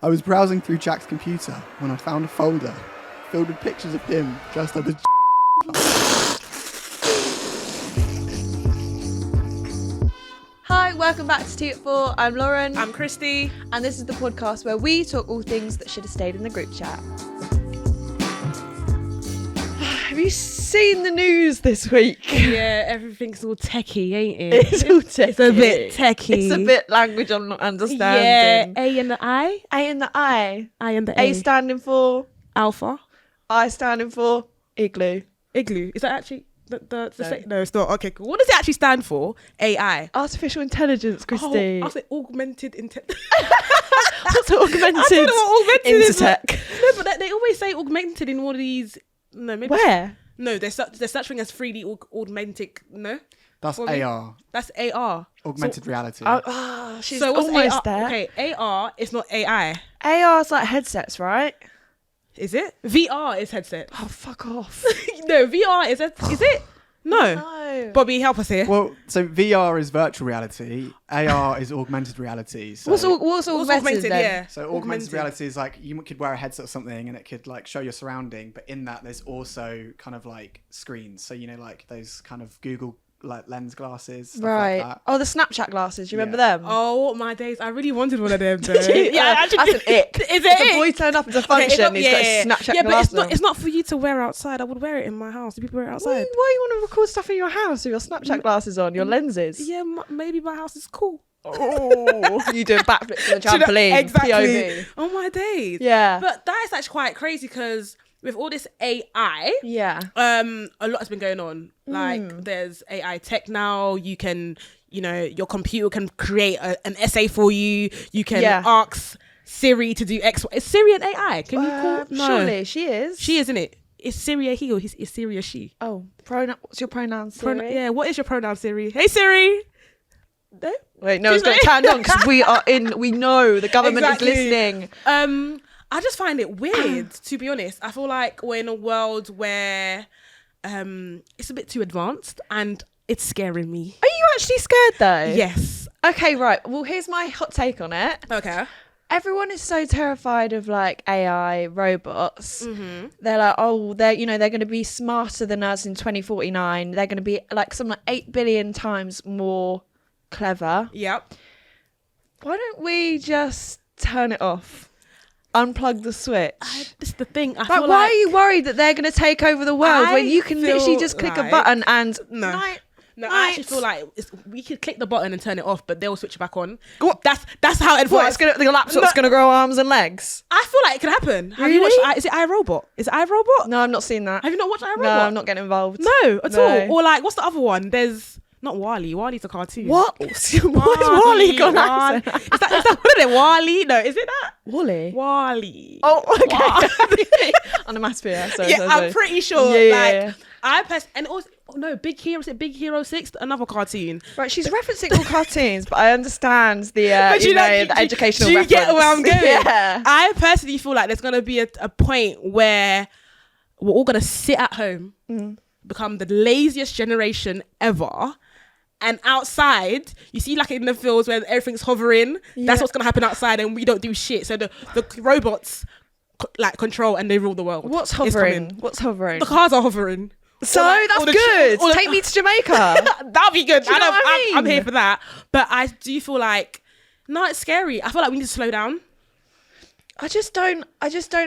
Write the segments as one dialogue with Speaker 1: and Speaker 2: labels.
Speaker 1: I was browsing through Jack's computer when I found a folder filled with pictures of him dressed up as
Speaker 2: Hi, welcome back to 2 at 4. I'm Lauren.
Speaker 3: I'm Christie.
Speaker 2: And this is the podcast where we talk all things that should have stayed in the group chat. Have you seen the news this week?
Speaker 3: Yeah, everything's all techie, ain't it?
Speaker 2: It's all techie.
Speaker 3: It's a bit techie.
Speaker 2: It's a bit language I'm not understanding.
Speaker 3: Yeah, A and the I.
Speaker 2: A and the I.
Speaker 3: I and the A.
Speaker 2: A standing for
Speaker 3: Alpha.
Speaker 2: I standing for igloo.
Speaker 3: Igloo. Is that actually the
Speaker 2: No.
Speaker 3: No, it's not. Okay, cool. What does it actually stand for? AI.
Speaker 2: Artificial intelligence, Christie.
Speaker 3: Oh, I said augmented intelligence.
Speaker 2: What's augmented?
Speaker 3: I don't know what augmented is.
Speaker 2: Intertech.
Speaker 3: No, but they always say augmented in all of these. No, maybe.
Speaker 2: Where?
Speaker 3: No, there's such thing as 3D augmented. No,
Speaker 1: That's
Speaker 3: What,
Speaker 1: AR,
Speaker 3: that's AR.
Speaker 1: augmented reality.
Speaker 2: She's
Speaker 3: So what's
Speaker 2: almost
Speaker 3: AR?
Speaker 2: there.
Speaker 3: Okay, AR is not AI.
Speaker 2: AR's like headsets, right?
Speaker 3: Is it? VR is headset.
Speaker 2: Oh, fuck off.
Speaker 3: No, VR is it? No.
Speaker 2: No.
Speaker 3: Bobby, help us here.
Speaker 1: Well, so VR is virtual reality, AR is augmented reality. So,
Speaker 2: What's augmented then?
Speaker 3: Yeah.
Speaker 1: so augmented reality is like you could wear a headset or something and it could like show your surrounding, but in that there's also kind of like screens. So, you know, like those kind of Google like lens glasses, stuff
Speaker 2: Right.
Speaker 1: like that.
Speaker 2: Oh, the Snapchat glasses. You remember
Speaker 1: Yeah.
Speaker 2: them?
Speaker 3: Oh my days! I really wanted one of them. Though.
Speaker 2: That's an ick.
Speaker 3: Is it?
Speaker 2: If a boy turned up as a function, he's got a Snapchat
Speaker 3: yeah, but
Speaker 2: glasses
Speaker 3: it's not for you to wear outside. I would wear it in my house. Do people wear it
Speaker 2: Why
Speaker 3: outside?
Speaker 2: you want to record stuff in your house with your Snapchat glasses on, your lenses?
Speaker 3: Yeah, maybe my house is cool.
Speaker 2: Oh, you doing backflips on the
Speaker 3: Do you know-
Speaker 2: trampoline?
Speaker 3: exactly.
Speaker 2: POV.
Speaker 3: Oh my days!
Speaker 2: Yeah.
Speaker 3: But that is actually quite crazy because with all this AI,
Speaker 2: Yeah.
Speaker 3: a lot has been going on. Like there's AI tech now. You can, your computer can create an essay for you. You can ask Siri to do X. Is Siri an AI? Can you call? No.
Speaker 2: Surely she is.
Speaker 3: She isn't it? Is Siri a he or is Siri a she?
Speaker 2: Oh, what's your pronoun, Siri?
Speaker 3: Yeah, what is your pronoun, Siri? Hey Siri. No?
Speaker 2: Wait, no, it's got turned on because we know the government
Speaker 3: Exactly.
Speaker 2: is listening.
Speaker 3: I just find it weird, to be honest. I feel like we're in a world where it's a bit too advanced and it's scaring me.
Speaker 2: Are you actually scared though?
Speaker 3: Yes.
Speaker 2: Okay, right. Well, here's my hot take on it.
Speaker 3: Okay.
Speaker 2: Everyone is so terrified of like AI robots.
Speaker 3: Mm-hmm.
Speaker 2: They're like, oh, they're going to be smarter than us in 2049. They're going to be like something like 8 billion times more clever.
Speaker 3: Yep.
Speaker 2: Why don't we just turn it off? Unplug the switch.
Speaker 3: This is the thing. I
Speaker 2: Like,
Speaker 3: feel
Speaker 2: why are you worried that they're going to take over the world when you can
Speaker 3: feel
Speaker 2: literally just click a
Speaker 3: like-
Speaker 2: button and
Speaker 3: No, I actually feel like we could click the button and turn it off, but they'll switch it back on. That's how it
Speaker 2: what?
Speaker 3: works.
Speaker 2: The laptop's going to grow arms and legs?
Speaker 3: I feel like it could happen. Have you
Speaker 2: Really?
Speaker 3: watched? Is it iRobot? Is it iRobot?
Speaker 2: No, I've not seen that.
Speaker 3: Have you not watched iRobot?
Speaker 2: No, I'm not getting involved.
Speaker 3: No, at
Speaker 2: No.
Speaker 3: all. Or like, what's the other one? There's not Wally. Wally's a cartoon.
Speaker 2: What? What is Wally gone accent?
Speaker 3: Is that what is it? Wally? No, is it that?
Speaker 2: Wally?
Speaker 3: Wally.
Speaker 2: Oh, okay. Onomatopoeia. Sorry,
Speaker 3: Yeah,
Speaker 2: sorry.
Speaker 3: I'm pretty sure.
Speaker 2: Yeah.
Speaker 3: And also, no, Big Hero. Is it Big Hero 6? Another cartoon.
Speaker 2: Right, she's referencing all cartoons, but I understand the
Speaker 3: But
Speaker 2: the educational
Speaker 3: do you
Speaker 2: reference.
Speaker 3: get where I'm going?
Speaker 2: Yeah.
Speaker 3: I personally feel like there's going to be a point where we're all going to sit at home, become the laziest generation ever. And outside, you see like in the fields where everything's hovering, that's what's going to happen outside and we don't do shit. So the robots like control and they rule the world.
Speaker 2: What's
Speaker 3: It's
Speaker 2: hovering?
Speaker 3: coming.
Speaker 2: What's hovering?
Speaker 3: The cars are hovering.
Speaker 2: So
Speaker 3: Or like-
Speaker 2: that's
Speaker 3: or the-
Speaker 2: good.
Speaker 3: or the-
Speaker 2: Take me to Jamaica.
Speaker 3: That'll be good.
Speaker 2: Do you know what I
Speaker 3: I'm
Speaker 2: mean?
Speaker 3: here for that. But I do feel like, no, it's scary. I feel like we need to slow down.
Speaker 2: I just don't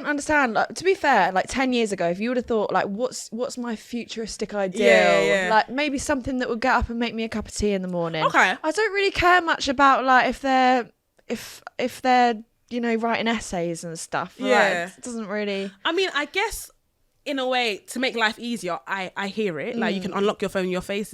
Speaker 2: understand. Like, to be fair, like 10 years ago, if you would have thought like, what's my futuristic ideal?
Speaker 3: Yeah.
Speaker 2: Like maybe something that would get up and make me a cup of tea in the morning.
Speaker 3: Okay.
Speaker 2: I don't really care much about like if they're writing essays and stuff.
Speaker 3: Yeah.
Speaker 2: Like, it doesn't really.
Speaker 3: I mean, I guess in a way to make life easier, I hear it. Like you can unlock your phone, your face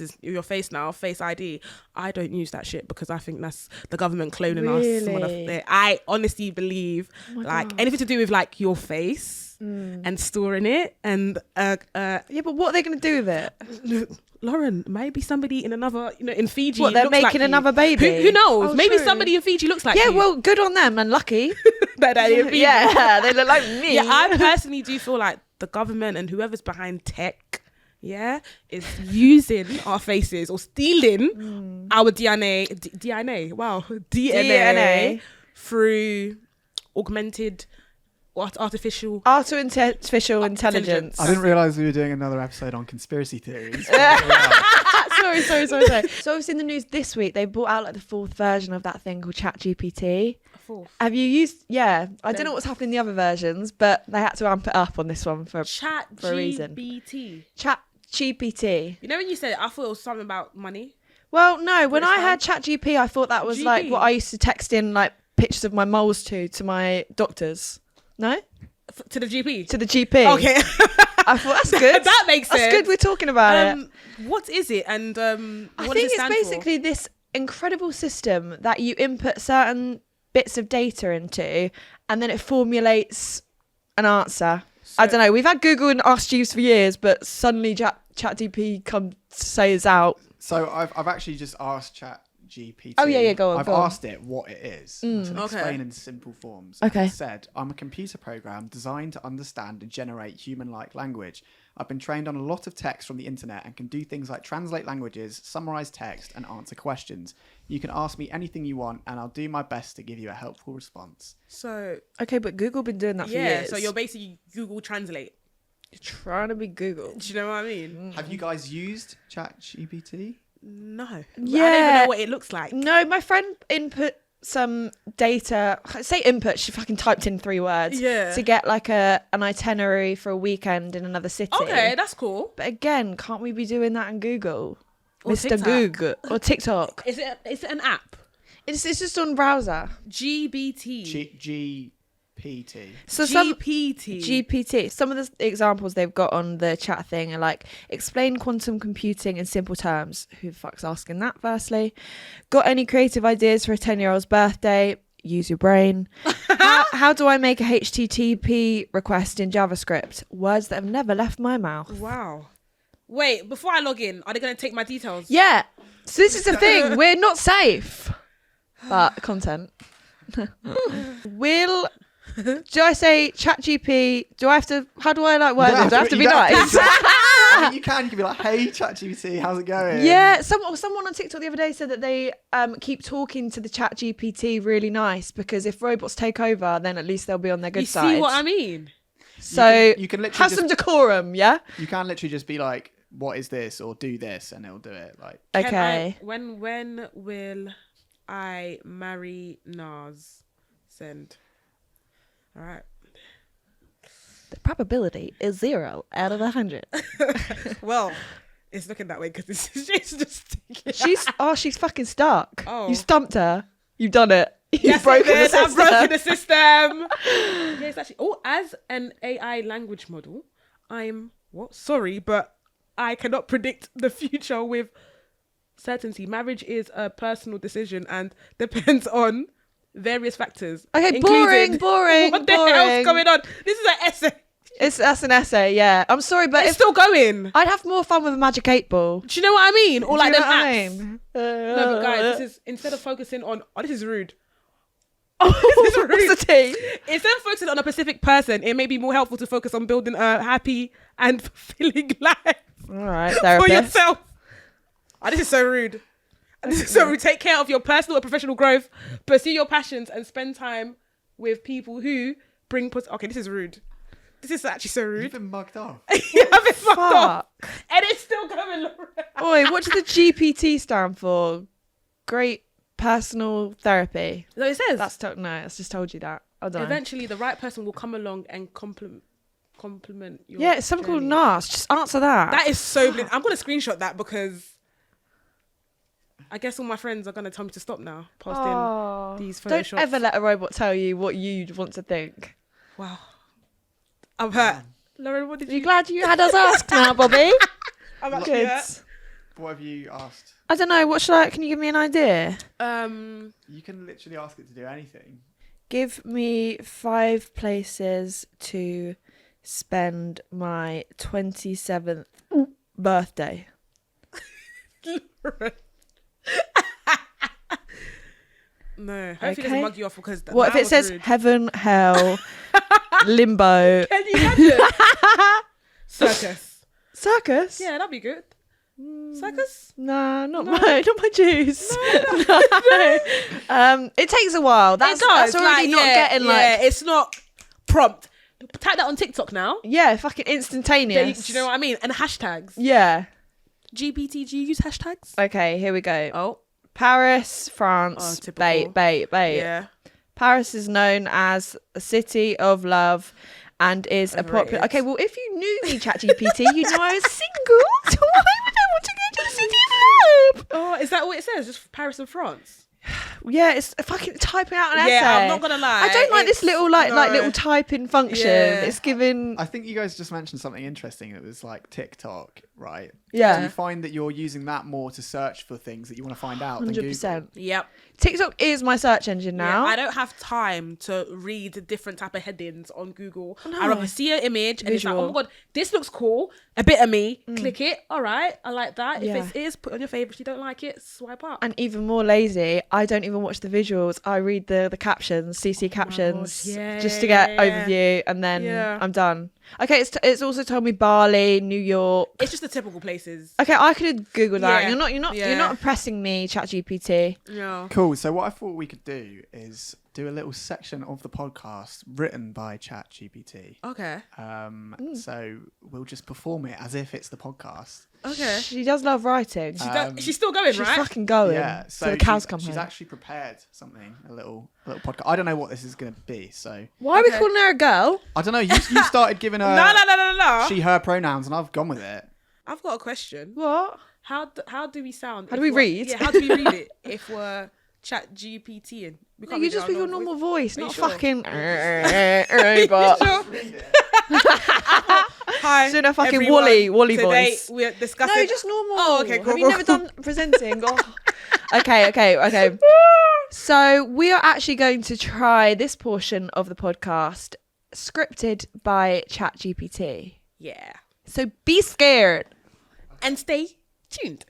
Speaker 3: now, Face ID. I don't use that shit because I think that's the government cloning
Speaker 2: Really?
Speaker 3: us. I honestly believe
Speaker 2: God.
Speaker 3: anything to do with like your face and storing it and
Speaker 2: Yeah, but what are they going to do with it?
Speaker 3: Lauren, maybe somebody in another, in Fiji.
Speaker 2: What, they're
Speaker 3: looks like
Speaker 2: making
Speaker 3: you.
Speaker 2: another baby?
Speaker 3: Who knows?
Speaker 2: Oh,
Speaker 3: maybe
Speaker 2: true.
Speaker 3: somebody in Fiji looks like
Speaker 2: Yeah,
Speaker 3: you.
Speaker 2: well, good on them and lucky.
Speaker 3: That in Fiji.
Speaker 2: Yeah, they look like me.
Speaker 3: Yeah, I personally do feel like the government and whoever's behind tech, is using our faces or stealing our DNA through augmented artificial
Speaker 2: Artificial intelligence.
Speaker 1: I didn't realise we were doing another episode on conspiracy theories.
Speaker 2: sorry. So obviously in the news this week, they brought out like the 4th version of that thing called ChatGPT. Have you used? Yeah, I don't know what's happening in the other versions, but they had to amp it up on this one for a reason. ChatGPT.
Speaker 3: You know when you said it, I thought it was something about money.
Speaker 2: Well, no, when I had ChatGPT, I thought that was like what I used to text in like pictures of my moles to my doctors. No?
Speaker 3: To the GP?
Speaker 2: To the GP.
Speaker 3: Okay.
Speaker 2: I thought that's good.
Speaker 3: That makes sense.
Speaker 2: That's good. We're talking about it.
Speaker 3: What is it? And
Speaker 2: I think it's basically this incredible system that you input certain bits of data into, and then it formulates an answer. So, I don't know. We've had Google and Ask Jeeves for years, but suddenly ChatGPT comes to say it's out.
Speaker 1: So I've actually just asked ChatGPT.
Speaker 2: Oh yeah, go on.
Speaker 1: I've asked it what it is to
Speaker 3: Okay.
Speaker 1: explain in simple forms.
Speaker 2: Okay.
Speaker 1: It said, I'm a computer program designed to understand and generate human-like language. I've been trained on a lot of text from the internet and can do things like translate languages, summarize text, and answer questions. You can ask me anything you want, and I'll do my best to give you a helpful response.
Speaker 3: So
Speaker 2: Okay, but Google been doing that for years.
Speaker 3: so you're basically Google Translate.
Speaker 2: You're trying to be Google.
Speaker 3: Do you know what I mean?
Speaker 1: Have you guys used ChatGPT?
Speaker 3: No. I
Speaker 2: Yeah.
Speaker 3: don't even know what it looks like.
Speaker 2: No, my friend input some data. Say input. She fucking typed in 3 words.
Speaker 3: Yeah.
Speaker 2: To get like an itinerary for a weekend in another city.
Speaker 3: Okay, that's cool.
Speaker 2: But again, can't we be doing that on Google?
Speaker 3: Or
Speaker 2: Mr.
Speaker 3: TikTok.
Speaker 2: Google or TikTok.
Speaker 3: Is it an app?
Speaker 2: It's just on browser.
Speaker 3: GPT.
Speaker 1: GPT.
Speaker 2: So some
Speaker 3: GPT.
Speaker 2: GPT. Some of the examples they've got on the chat thing are like, explain quantum computing in simple terms. Who the fuck's asking that, firstly? Got any creative ideas for a 10-year-old's birthday? Use your brain. How do I make a HTTP request in JavaScript? Words that have never left my mouth.
Speaker 3: Wow. Wait, before I log in, are they going to take my details?
Speaker 2: Yeah. So this is the thing. We're not safe. But content. Do I say ChatGPT? How do I like word it? Do I have to be nice?
Speaker 1: I mean, you can be like, hey, ChatGPT, how's it going?
Speaker 2: Yeah, someone on TikTok the other day said that they keep talking to the ChatGPT really nice because if robots take over, then at least they'll be on their good side.
Speaker 3: You see what I mean?
Speaker 2: So
Speaker 1: you can literally
Speaker 2: have some decorum, yeah?
Speaker 1: You can literally just be like, what is this? Or do this, and it'll do it. Like,
Speaker 2: Okay.
Speaker 3: When will I marry Nas? Send. All right.
Speaker 2: The probability is 0 out of 100.
Speaker 3: Well, it's looking that way because she's just.
Speaker 2: She's fucking stuck.
Speaker 3: Oh.
Speaker 2: You stumped her. You've done it.
Speaker 3: Yes,
Speaker 2: broken the
Speaker 3: I've
Speaker 2: system.
Speaker 3: broken the system. Yeah, it's actually. Oh, as an AI language model, I'm sorry, but I cannot predict the future with certainty. Marriage is a personal decision and depends on various factors.
Speaker 2: Okay,
Speaker 3: including
Speaker 2: boring.
Speaker 3: What the hell's going on? This is an essay.
Speaker 2: That's an essay, yeah. I'm sorry, but
Speaker 3: It's still going.
Speaker 2: I'd have more fun with a magic 8 ball.
Speaker 3: Do you know what I mean? Or like
Speaker 2: Do
Speaker 3: them
Speaker 2: you know what I
Speaker 3: apps.
Speaker 2: mean?
Speaker 3: No, but guys, this is instead of focusing on. Oh, this is rude.
Speaker 2: This is
Speaker 3: rude.
Speaker 2: What's the tea?
Speaker 3: Instead of focusing on a specific person, it may be more helpful to focus on building a happy and fulfilling life
Speaker 2: All right,
Speaker 3: for
Speaker 2: therapist.
Speaker 3: yourself. Oh, this is so rude. This is so rude. Take care of your personal and professional growth. Pursue your passions and spend time with people who bring. Okay, this is rude. This is actually so rude.
Speaker 1: you've been mugged off.
Speaker 3: Yeah, I've been fucked up.
Speaker 2: Fuck.
Speaker 3: And it's still going, Lauren.
Speaker 2: Oi, what does the GPT stand for? Great personal therapy.
Speaker 3: So it says.
Speaker 2: I just told you that. I don't know.
Speaker 3: Eventually, the right person will come along and compliment your
Speaker 2: Yeah, it's something called
Speaker 3: journey.
Speaker 2: NAS. Just answer that.
Speaker 3: That is so blind. I'm going to screenshot that because I guess all my friends are going to tell me to stop now posting these photo
Speaker 2: Don't
Speaker 3: shots.
Speaker 2: ever let a robot tell you what you'd want to think.
Speaker 3: Wow. I'm hurt. Lauren, what did
Speaker 2: Are you
Speaker 3: you...
Speaker 2: glad you had us ask now, Bobby?
Speaker 3: I'm actually
Speaker 2: Good.
Speaker 3: hurt.
Speaker 1: What have you asked?
Speaker 2: I don't know. What should I... Can you give me an idea?
Speaker 1: You can literally ask it to do anything.
Speaker 2: Give me 5 places to spend my 27th birthday.
Speaker 3: No, hopefully it
Speaker 2: Okay.
Speaker 3: doesn't mug you off because
Speaker 2: What if
Speaker 3: that
Speaker 2: it
Speaker 3: was
Speaker 2: says
Speaker 3: rude.
Speaker 2: heaven, hell, limbo,
Speaker 3: Can you imagine? Circus.
Speaker 2: circus?
Speaker 3: Yeah, that'd be good. Suckers?
Speaker 2: Nah, not my juice. No. It takes a while. That's already not getting
Speaker 3: it's not prompt. Type that on TikTok now.
Speaker 2: Yeah, fucking instantaneous.
Speaker 3: Do you know what I mean? And hashtags.
Speaker 2: Yeah.
Speaker 3: GPT, do you use hashtags?
Speaker 2: Okay, here we go.
Speaker 3: Oh.
Speaker 2: Paris, France.
Speaker 3: Typical.
Speaker 2: Bait.
Speaker 3: Yeah.
Speaker 2: Paris is known as a city of love and is a popular.
Speaker 3: Overrated.
Speaker 2: Okay, well, if you knew me, ChatGPT, you'd know I was single. So why would I want to go to a city of love?
Speaker 3: Oh, is that what it says? Just Paris and France?
Speaker 2: Yeah, it's fucking typing out an essay.
Speaker 3: Yeah, I'm not gonna lie.
Speaker 2: I don't like this little like
Speaker 3: no.
Speaker 2: little typing function.
Speaker 3: Yeah.
Speaker 2: It's giving.
Speaker 1: I think you guys just mentioned something interesting. It was like TikTok, right?
Speaker 2: Yeah.
Speaker 1: Do you find that you're using that more to search for things that you want to find out than Google?
Speaker 2: 100%.
Speaker 3: Yep.
Speaker 2: TikTok is my search engine now.
Speaker 3: Yeah, I don't have time to read different type of headings on Google.
Speaker 2: No.
Speaker 3: I rather see an image and it's like,
Speaker 2: Visual.
Speaker 3: oh my god, this looks cool. A bit of me. Click it. All right, I like that.
Speaker 2: Yeah.
Speaker 3: If it is, put it on your favorites. You don't like it, swipe up.
Speaker 2: And even more lazy, I don't even watch the visuals. I read the captions, CC captions, just to get overview, and then I'm done. Okay, it's also told me Bali, New York.
Speaker 3: It's just the typical places.
Speaker 2: Okay, I could have googled that.
Speaker 3: Yeah.
Speaker 2: You're not oppressing me, ChatGPT.
Speaker 3: No.
Speaker 1: Cool. So what I thought we could do is do a little section of the podcast written by ChatGPT.
Speaker 3: Okay.
Speaker 1: So we'll just perform it as if it's the podcast.
Speaker 3: Okay.
Speaker 2: She does love writing.
Speaker 3: She's still going,
Speaker 2: She's
Speaker 3: right?
Speaker 2: fucking going.
Speaker 1: Yeah.
Speaker 2: So the cows come
Speaker 1: she's
Speaker 2: home.
Speaker 1: actually prepared something, a little podcast. I don't know what this is going to be. So
Speaker 2: Why are we calling her a girl?
Speaker 1: I don't know. You started giving her
Speaker 3: No.
Speaker 1: she, her pronouns, and I've gone with it.
Speaker 3: I've got a question.
Speaker 2: What?
Speaker 3: How do we sound?
Speaker 2: How do we read?
Speaker 3: Yeah, how do we read it if we're chat GPTing? We
Speaker 2: You just with your normal voice,
Speaker 3: Are you
Speaker 2: not
Speaker 3: sure?
Speaker 2: fucking robot.
Speaker 3: Hi,
Speaker 2: Doing a fucking
Speaker 3: everyone.
Speaker 2: Wally
Speaker 3: Today
Speaker 2: voice.
Speaker 3: we're discussing.
Speaker 2: No, just normal.
Speaker 3: Oh, okay, cool,
Speaker 2: Have you
Speaker 3: cool,
Speaker 2: never
Speaker 3: cool.
Speaker 2: done presenting? Oh. Okay. So we are actually going to try this portion of the podcast scripted by ChatGPT.
Speaker 3: Yeah,
Speaker 2: So be scared.
Speaker 3: and stay tuned.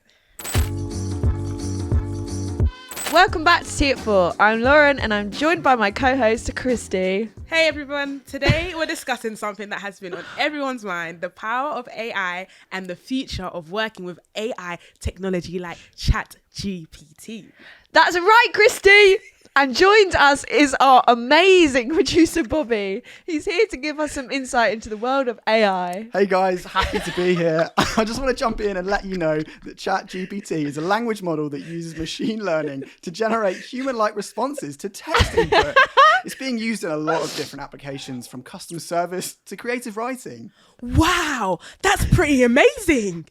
Speaker 2: Welcome back to Tea at 4. I'm Lauren and I'm joined by my co-host Christie.
Speaker 3: Hey everyone, today we're discussing something that has been on everyone's mind, the power of AI and the future of working with AI technology like ChatGPT.
Speaker 2: That's right, Christie. And joined us is our amazing producer Bobby. He's here to give us some insight into the world of AI.
Speaker 1: Hey guys, happy to be here. I just want to jump in and let you know that ChatGPT is a language model that uses machine learning to generate human-like responses to text input. It's being used in a lot of different applications, from customer service to creative writing.
Speaker 3: Wow, that's pretty amazing.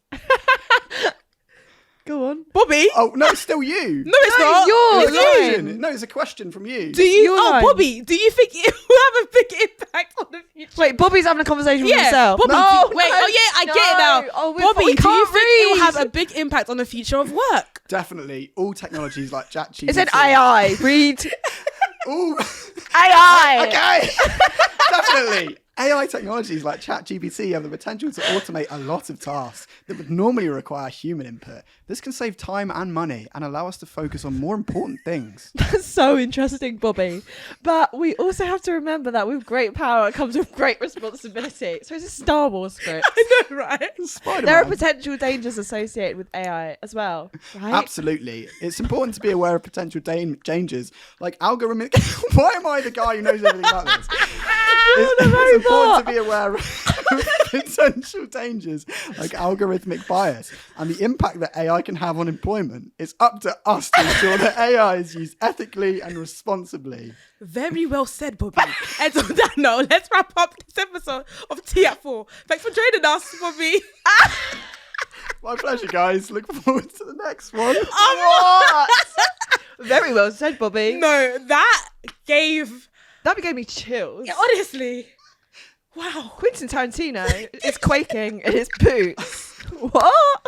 Speaker 2: Go on.
Speaker 3: Bobby?
Speaker 1: Oh, no, it's still you.
Speaker 3: No, it's
Speaker 2: No,
Speaker 3: not.
Speaker 2: yours.
Speaker 1: It's
Speaker 3: It's
Speaker 1: a
Speaker 3: you.
Speaker 1: question. No, it's a question from you.
Speaker 3: Do you?
Speaker 2: your
Speaker 3: Oh,
Speaker 2: line.
Speaker 3: Bobby, do you think it will have a big impact on the future?
Speaker 2: Wait, Bobby's having a conversation with
Speaker 3: Yeah,
Speaker 2: himself.
Speaker 3: Bobby.
Speaker 2: No,
Speaker 3: wait.
Speaker 2: no,
Speaker 3: Oh, yeah, I get it
Speaker 2: no.
Speaker 3: now.
Speaker 2: Oh, we
Speaker 3: Bobby, do you
Speaker 2: can't
Speaker 3: think it will
Speaker 2: read.
Speaker 3: have a big impact on the future of work?
Speaker 1: Definitely. All technologies like ChatGPT.
Speaker 2: It said AI. Read.
Speaker 1: Ooh.
Speaker 2: AI.
Speaker 1: Okay. Definitely. AI technologies like ChatGPT have the potential to automate a lot of tasks that would normally require human input. This can save time and money and allow us to focus on more important things.
Speaker 2: That's so interesting, Bobby. But we also have to remember that with great power comes with great responsibility. So it's a Star Wars script.
Speaker 3: I know, right?
Speaker 1: Spider-Man.
Speaker 2: There are potential dangers associated with AI as well, right?
Speaker 1: Absolutely. It's important to be aware of potential dangers, like algorithmic... Why am I the guy who knows everything about this? It's important to be aware of potential dangers like algorithmic bias and the impact that AI can have on employment. It's up to us to ensure that AI is used ethically and responsibly.
Speaker 3: Very well said, Bobby. And on that note, let's wrap up this episode of Tea at 4. Thanks for joining us, Bobby.
Speaker 1: My pleasure, guys. Look forward to the next one.
Speaker 2: What? Very well said, Bobby.
Speaker 3: No, that gave...
Speaker 2: That gave me chills.
Speaker 3: Yeah, honestly. Wow.
Speaker 2: Quentin Tarantino is quaking in his boots. What?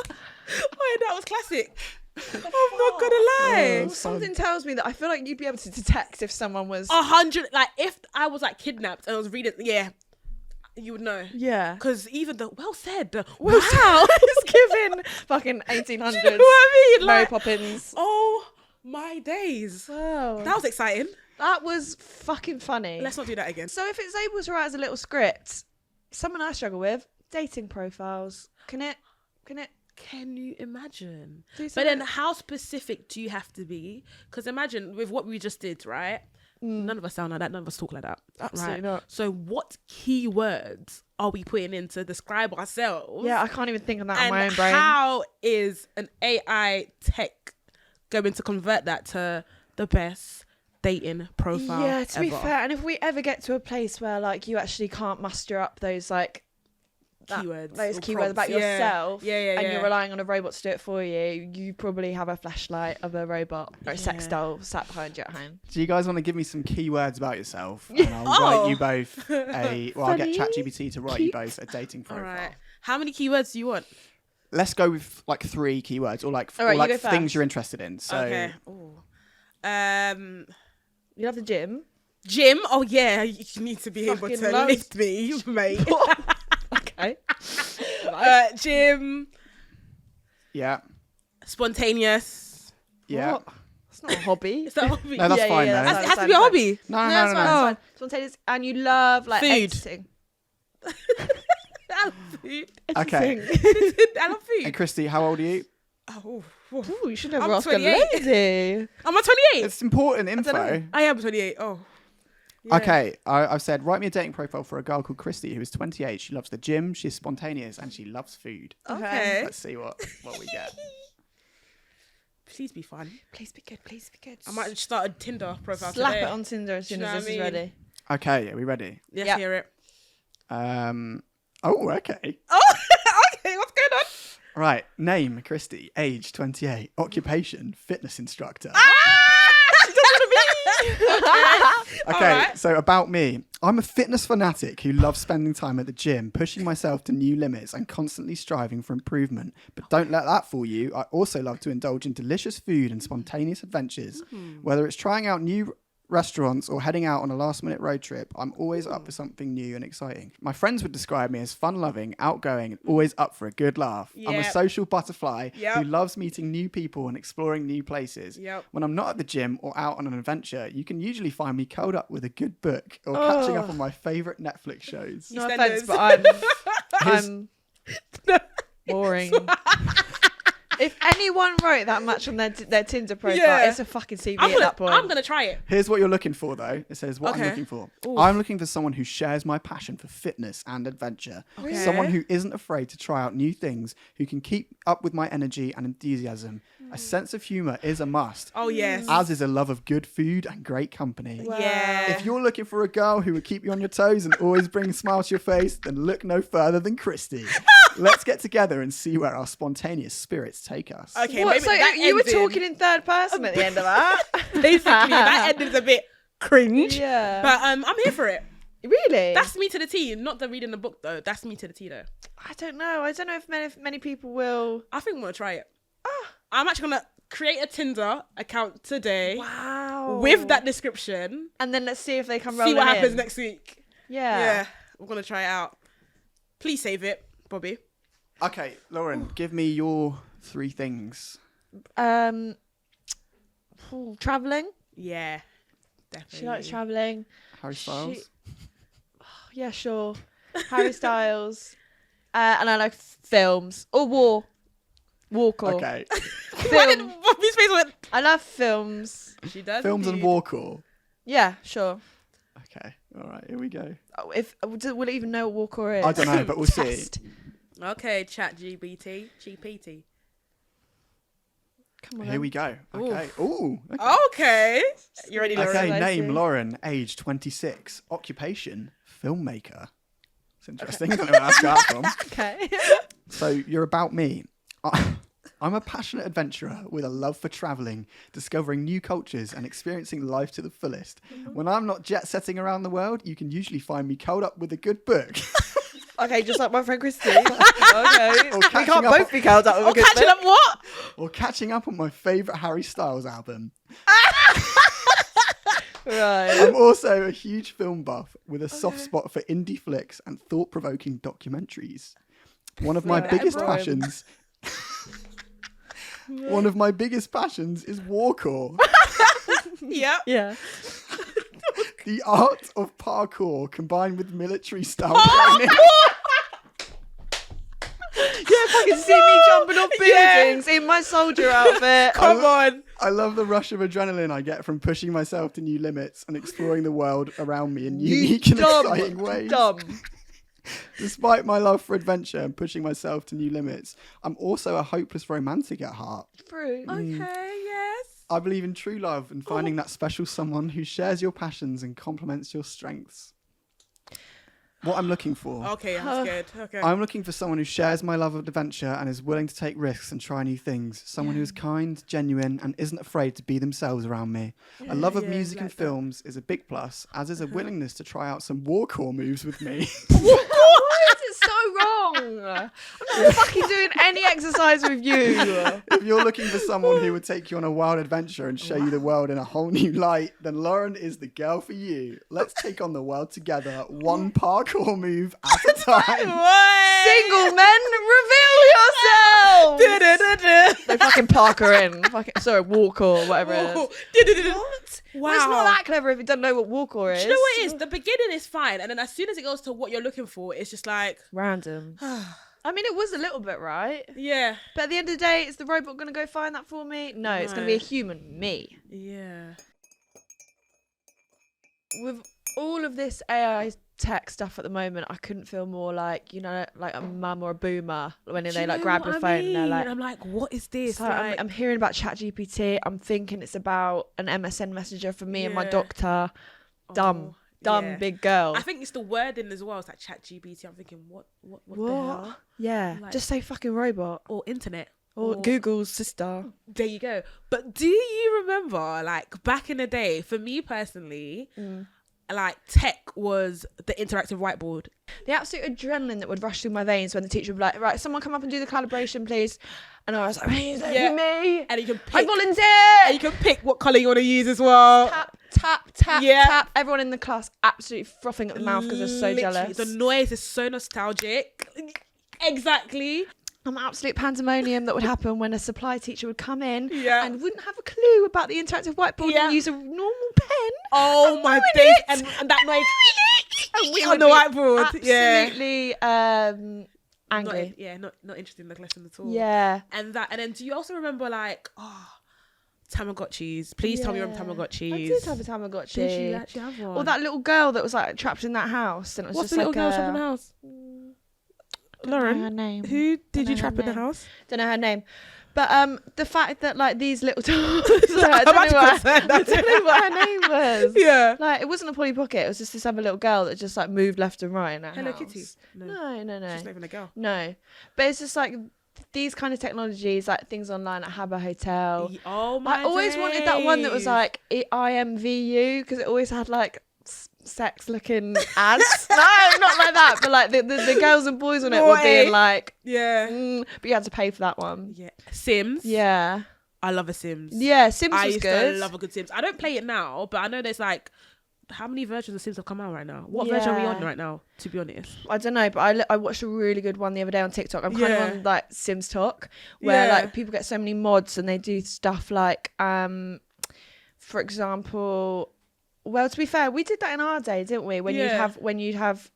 Speaker 3: Wait, that was classic. I'm not gonna lie.
Speaker 1: Oh.
Speaker 2: Something tells me that I feel like you'd be able to detect if someone was.
Speaker 3: 100, like if I was like kidnapped and I was reading, yeah, you would know.
Speaker 2: Yeah.
Speaker 3: Because even the well said,
Speaker 2: Well,
Speaker 3: wow.
Speaker 2: it's given fucking 1800s.
Speaker 3: Do you know what I mean?
Speaker 2: Mary
Speaker 3: Like,
Speaker 2: Poppins.
Speaker 3: oh my days.
Speaker 2: Wow.
Speaker 3: That was exciting.
Speaker 2: That was fucking funny.
Speaker 3: Let's not do that again.
Speaker 2: So if it's able to write as a little script, something I struggle with, dating profiles. Can it
Speaker 3: Can you imagine?
Speaker 2: Do
Speaker 3: But
Speaker 2: something-
Speaker 3: then how specific do you have to be? Because imagine with what we just did, right? None of us sound like that. None of us talk like that.
Speaker 2: Absolutely
Speaker 3: right?
Speaker 2: not.
Speaker 3: So what keywords are we putting in to describe ourselves?
Speaker 2: Yeah, I can't even think of that on
Speaker 3: And
Speaker 2: my own brain.
Speaker 3: how is an AI tech going to convert that to the best dating profile
Speaker 2: Yeah, to be
Speaker 3: ever?
Speaker 2: fair, and if we ever get to a place where like you actually can't muster up those like
Speaker 3: Keywords
Speaker 2: those
Speaker 3: or
Speaker 2: keywords about
Speaker 3: prompts. Yeah.
Speaker 2: yourself,
Speaker 3: Yeah,
Speaker 2: and you're relying on a robot to do it for you, you probably have a flashlight of a robot or a sex
Speaker 3: Yeah.
Speaker 2: doll sat behind you at home.
Speaker 1: Do you guys want to give me some keywords about yourself? And I'll
Speaker 3: Oh.
Speaker 1: write you both I'll get
Speaker 2: Funny,
Speaker 1: ChatGPT to write you both a dating
Speaker 3: All
Speaker 1: profile.
Speaker 3: right. How many keywords do you want?
Speaker 1: Let's go with like 3 keywords or like,
Speaker 2: All right,
Speaker 1: or like
Speaker 2: you go
Speaker 1: things
Speaker 2: first.
Speaker 1: you're interested in. So
Speaker 3: Okay. Ooh.
Speaker 2: You love the gym.
Speaker 3: Gym. Oh yeah, you need to be able
Speaker 2: Fucking
Speaker 3: to
Speaker 2: loves-
Speaker 3: lift me, mate.
Speaker 2: Okay.
Speaker 3: Gym.
Speaker 1: yeah.
Speaker 3: Spontaneous.
Speaker 1: Yeah.
Speaker 2: What? It's not a hobby.
Speaker 3: Is that hobby?
Speaker 1: No, that's fine, though.
Speaker 3: It has to be a hobby.
Speaker 1: No,
Speaker 2: No,
Speaker 1: no,
Speaker 2: it's
Speaker 1: no,
Speaker 2: fine,
Speaker 1: no.
Speaker 2: it's fine. Spontaneous, and you love like
Speaker 3: Food.
Speaker 2: editing.
Speaker 3: I love food.
Speaker 1: Okay.
Speaker 3: I love food.
Speaker 1: And Christy, how old are you?
Speaker 3: Oh,
Speaker 2: Ooh, you should never
Speaker 3: I'm
Speaker 2: ask a
Speaker 3: 28.
Speaker 2: lady.
Speaker 3: I'm 28.
Speaker 1: It's important info.
Speaker 3: I am 28. Oh. Yeah.
Speaker 1: Okay, I've said, write me a dating profile for a girl called Christy who is 28. She loves the gym, she's spontaneous, and she loves food.
Speaker 3: Okay.
Speaker 1: Let's see what we get.
Speaker 3: Please be fun.
Speaker 2: Please be good. Please be good.
Speaker 3: I might just start a Tinder profile
Speaker 2: slap
Speaker 3: today.
Speaker 2: it on Tinder as soon
Speaker 3: Do you know
Speaker 2: as this is
Speaker 3: what I mean?
Speaker 2: ready.
Speaker 1: Okay, are we ready?
Speaker 3: Let's
Speaker 2: Yeah.
Speaker 3: hear it.
Speaker 1: Oh, okay.
Speaker 3: Oh, okay. What's going on?
Speaker 1: Right, name, Christy, age 28, occupation, fitness instructor.
Speaker 3: She doesn't want to be.
Speaker 1: Okay,
Speaker 3: Alright.
Speaker 1: so about me. I'm a fitness fanatic who loves spending time at the gym, pushing myself to new limits and constantly striving for improvement. But don't let that fool you. I also love to indulge in delicious food and spontaneous adventures. Whether it's trying out new restaurants or heading out on a last-minute road trip, I'm always up for something new and exciting. My friends would describe me as fun-loving, outgoing, and always up for a good laugh. I'm a
Speaker 3: Yep.
Speaker 1: social butterfly
Speaker 3: Yep.
Speaker 1: who loves meeting new people and exploring new places.
Speaker 3: Yep.
Speaker 1: When I'm not at the gym or out on an adventure, you can usually find me curled up with a good book or catching up on my favourite Netflix shows.
Speaker 2: No
Speaker 3: EastEnders.
Speaker 2: offense, but I'm boring. If anyone wrote that much on their Tinder profile,
Speaker 3: Yeah.
Speaker 2: it's a fucking CV at that point.
Speaker 3: I'm gonna try it.
Speaker 1: Here's what you're looking for, though. It says what I'm
Speaker 3: Okay.
Speaker 1: looking for.
Speaker 3: Oof.
Speaker 1: I'm looking for someone who shares my passion for fitness and adventure.
Speaker 3: Okay.
Speaker 1: Someone who isn't afraid to try out new things, who can keep up with my energy and enthusiasm. A sense of humour is a must,
Speaker 3: Oh yes.
Speaker 1: as is a love of good food and great company.
Speaker 2: Wow.
Speaker 3: Yeah.
Speaker 1: If you're looking for a girl who will keep you on your toes and always bring a smile to your face, then look no further than Christy. Let's get together and see where our spontaneous spirits take us.
Speaker 3: Okay,
Speaker 2: What?
Speaker 3: maybe
Speaker 2: So
Speaker 3: that
Speaker 2: you were
Speaker 3: ending-
Speaker 2: talking in third person at the end of that?
Speaker 3: basically that ended a bit cringe.
Speaker 2: Yeah.
Speaker 3: But I'm here for it.
Speaker 2: Really?
Speaker 3: That's me to the T. Not the reading the book though. That's me to the T though.
Speaker 2: I don't know. I don't know if many people will.
Speaker 3: I think I'm gonna try it. I'm actually gonna create a Tinder account today
Speaker 2: Wow.
Speaker 3: with that description.
Speaker 2: And then let's see if they come
Speaker 3: See
Speaker 2: rolling
Speaker 3: what happens
Speaker 2: in.
Speaker 3: next week.
Speaker 2: Yeah.
Speaker 3: Yeah, we're gonna try it out. Please save it, Bobby.
Speaker 1: Okay, Lauren, give me your 3 things.
Speaker 2: Traveling.
Speaker 3: Yeah, definitely.
Speaker 2: She likes traveling.
Speaker 1: Harry Styles.
Speaker 2: Yeah, sure. Harry Styles. And I like films or warcore.
Speaker 1: Okay.
Speaker 3: Why did
Speaker 2: Film.
Speaker 3: Bobby's face went?
Speaker 2: I love films.
Speaker 3: She does.
Speaker 1: Films and
Speaker 3: indeed.
Speaker 1: warcore.
Speaker 2: Yeah, sure.
Speaker 1: Okay. All right, here we go.
Speaker 2: Oh, if will it even know what warcore is?
Speaker 1: I don't know, but we'll see.
Speaker 2: Test.
Speaker 3: Okay, chat GPT.
Speaker 2: Come on.
Speaker 1: Here
Speaker 2: then.
Speaker 1: we go. Okay. Ooh.
Speaker 3: Okay. You ready, Lauren?
Speaker 1: Okay,
Speaker 2: Lauren?
Speaker 1: name
Speaker 2: Spicy.
Speaker 1: Lauren, age 26, occupation filmmaker. It's interesting. I don't know where that's got from.
Speaker 2: Okay.
Speaker 1: So you're about me. I'm a passionate adventurer with a love for traveling, discovering new cultures and experiencing life to the fullest. When I'm not jet setting around the world, you can usually find me curled up with a good book.
Speaker 2: Okay, just like my friend Christy. Okay.
Speaker 1: Or
Speaker 2: We
Speaker 1: catching
Speaker 2: can't
Speaker 1: up
Speaker 2: both be curled up with a good
Speaker 3: Catching
Speaker 2: book.
Speaker 3: up what?
Speaker 1: or catching up on my favourite Harry Styles album.
Speaker 2: Right.
Speaker 1: I'm also a huge film buff with a soft spot for indie flicks and thought-provoking documentaries. One of my
Speaker 2: Right,
Speaker 1: biggest
Speaker 2: everyone.
Speaker 1: passions. One of my biggest passions is warcore,
Speaker 3: Yep.
Speaker 2: Yeah.
Speaker 1: the art of parkour combined with military style
Speaker 2: Oh!
Speaker 1: training.
Speaker 2: Yeah, can see me jumping off buildings in my soldier outfit.
Speaker 3: Come on.
Speaker 1: I love the rush of adrenaline I get from pushing myself to new limits and exploring the world around me in unique and exciting ways.
Speaker 2: Dumb.
Speaker 1: Despite my love for adventure and pushing myself to new limits, I'm also a hopeless romantic at heart.
Speaker 2: True.
Speaker 3: Okay, yes.
Speaker 1: I believe in true love and finding that special someone who shares your passions and complements your strengths. What I'm looking for.
Speaker 3: Okay, that's good. Okay.
Speaker 1: I'm looking for someone who shares my love of adventure and is willing to take risks and try new things. Someone who is kind, genuine, and isn't afraid to be themselves around me. A love of music and films is a big plus, as is a willingness to try out some warcore moves with me.
Speaker 2: Why is it so wrong? I'm not fucking doing any exercise with you.
Speaker 1: If you're looking for someone who would take you on a wild adventure and show you the world in a whole new light, then Lauren is the girl for you. Let's take on the world together, one parkour move at a time.
Speaker 2: Single men, reveal yourselves. They fucking Parker in. Walk or whatever it is. What?
Speaker 3: Wow.
Speaker 2: Well, it's not that clever if you don't know what walk-or is.
Speaker 3: Do you know what it is? The beginning is fine, and then as soon as it goes to what you're looking for, it's just like
Speaker 2: random. I mean, it was a little bit right.
Speaker 3: Yeah.
Speaker 2: But at the end of the day, is the robot going to go find that for me? No, it's going to be a human, me.
Speaker 3: Yeah.
Speaker 2: With all of this AI tech stuff at the moment, I couldn't feel more like, like a mum or a boomer when they like grab your phone and they're like,
Speaker 3: I'm like, what is this?
Speaker 2: So I'm hearing about ChatGPT. I'm thinking it's about an MSN messenger for me and my doctor. Dumb big girl.
Speaker 3: I think it's the wording as well. It's like ChatGPT. I'm thinking, what the hell?
Speaker 2: Yeah,
Speaker 3: like,
Speaker 2: just say fucking robot
Speaker 3: or internet
Speaker 2: or Google's sister.
Speaker 3: There you go. But do you remember, like back in the day, for me personally, like tech was the interactive whiteboard.
Speaker 2: The absolute adrenaline that would rush through my veins when the teacher would be like, right, someone come up and do the calibration, please. And I was like, me.
Speaker 3: And you can pick,
Speaker 2: I volunteer.
Speaker 3: And you can pick what colour you want to use as well.
Speaker 2: Tap, tap. Everyone in the class absolutely frothing at the mouth because they're so jealous.
Speaker 3: The noise is so nostalgic. Exactly.
Speaker 2: An absolute pandemonium that would happen when a supply teacher would come in
Speaker 3: and
Speaker 2: wouldn't have a clue about the interactive whiteboard and use a normal pen.
Speaker 3: Oh my days! And that noise
Speaker 2: and we
Speaker 3: on the whiteboard.
Speaker 2: Absolutely angry.
Speaker 3: Not interested in the lesson at all.
Speaker 2: Yeah.
Speaker 3: And then do you also remember like Tamagotchis? Please tell me you remember Tamagotchis.
Speaker 2: I did have a Tamagotchi.
Speaker 3: Did you actually have one?
Speaker 2: Or that little girl that was like trapped in that house and it was
Speaker 3: What's
Speaker 2: just
Speaker 3: the
Speaker 2: like
Speaker 3: little girl trapped in the house? Lauren,
Speaker 2: her name.
Speaker 3: Who did you trap in the house?
Speaker 2: Don't know her name. But the fact that like these little dolls, I don't know what her name was.
Speaker 3: Yeah.
Speaker 2: Like it wasn't a Polly Pocket, it was just this other little girl that just like moved left and right in her
Speaker 3: Hello
Speaker 2: house.
Speaker 3: Kitty.
Speaker 2: No.
Speaker 3: She's not even a girl.
Speaker 2: No. But it's just like these kind of technologies, like things online at Habba Hotel.
Speaker 3: Oh my
Speaker 2: I always wanted that one that was like IMVU because it always had like sex looking ads. No, not like that, but like the girls and boys on it were being like but you had to pay for that one.
Speaker 3: Sims. I love a Sims.
Speaker 2: Sims
Speaker 3: I
Speaker 2: was
Speaker 3: used
Speaker 2: good.
Speaker 3: to love a good Sims. I don't play it now, but I know there's like how many versions of Sims have come out right now? What version are we on right now, to be honest?
Speaker 2: I don't know, but I watched a really good one the other day on TikTok. I'm kind of on like Sims Talk where like people get so many mods and they do stuff like for example, well, to be fair, we did that in our day, didn't we? When you'd have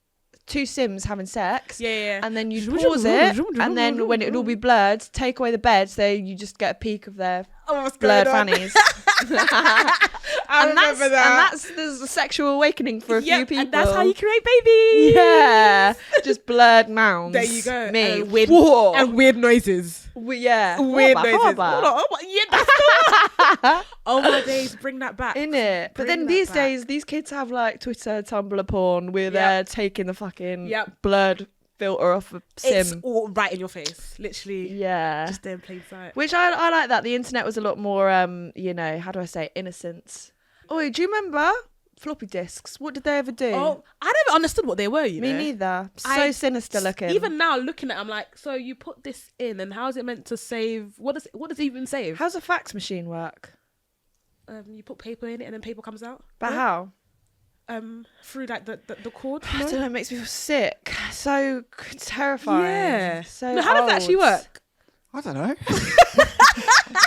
Speaker 2: two Sims having sex, and then you'd pause it, and then when it would all be blurred, take away the bed, so you just get a peek of their blurred fannies.
Speaker 3: I remember that.
Speaker 2: And that's the sexual awakening for a few people.
Speaker 3: And that's how you create babies.
Speaker 2: Yeah, just blurred mounds.
Speaker 3: There you go.
Speaker 2: Me,
Speaker 3: and weird noises.
Speaker 2: Weird noises.
Speaker 3: Oh my days, bring that back.
Speaker 2: In it. But then these days, these kids have like Twitter, Tumblr porn where they're taking the fucking blurred filter off a Sim.
Speaker 3: It's all right in your face, literally.
Speaker 2: Yeah.
Speaker 3: Just there in plain sight.
Speaker 2: Which I like that. The internet was a lot more, how do I say, innocent. Oh, do you remember floppy disks? What did they ever do?
Speaker 3: Oh, I never understood what they were, you know.
Speaker 2: Me neither. So sinister looking.
Speaker 3: Even now, looking at it, I'm like, so you put this in and how is it meant to save? What does it even save?
Speaker 2: How's a fax machine work?
Speaker 3: You put paper in it and then paper comes out.
Speaker 2: But how?
Speaker 3: Through like the cord.
Speaker 2: I don't know, it makes me feel sick. So terrifying.
Speaker 3: Yeah.
Speaker 2: So
Speaker 3: how does that actually work?
Speaker 1: I don't know.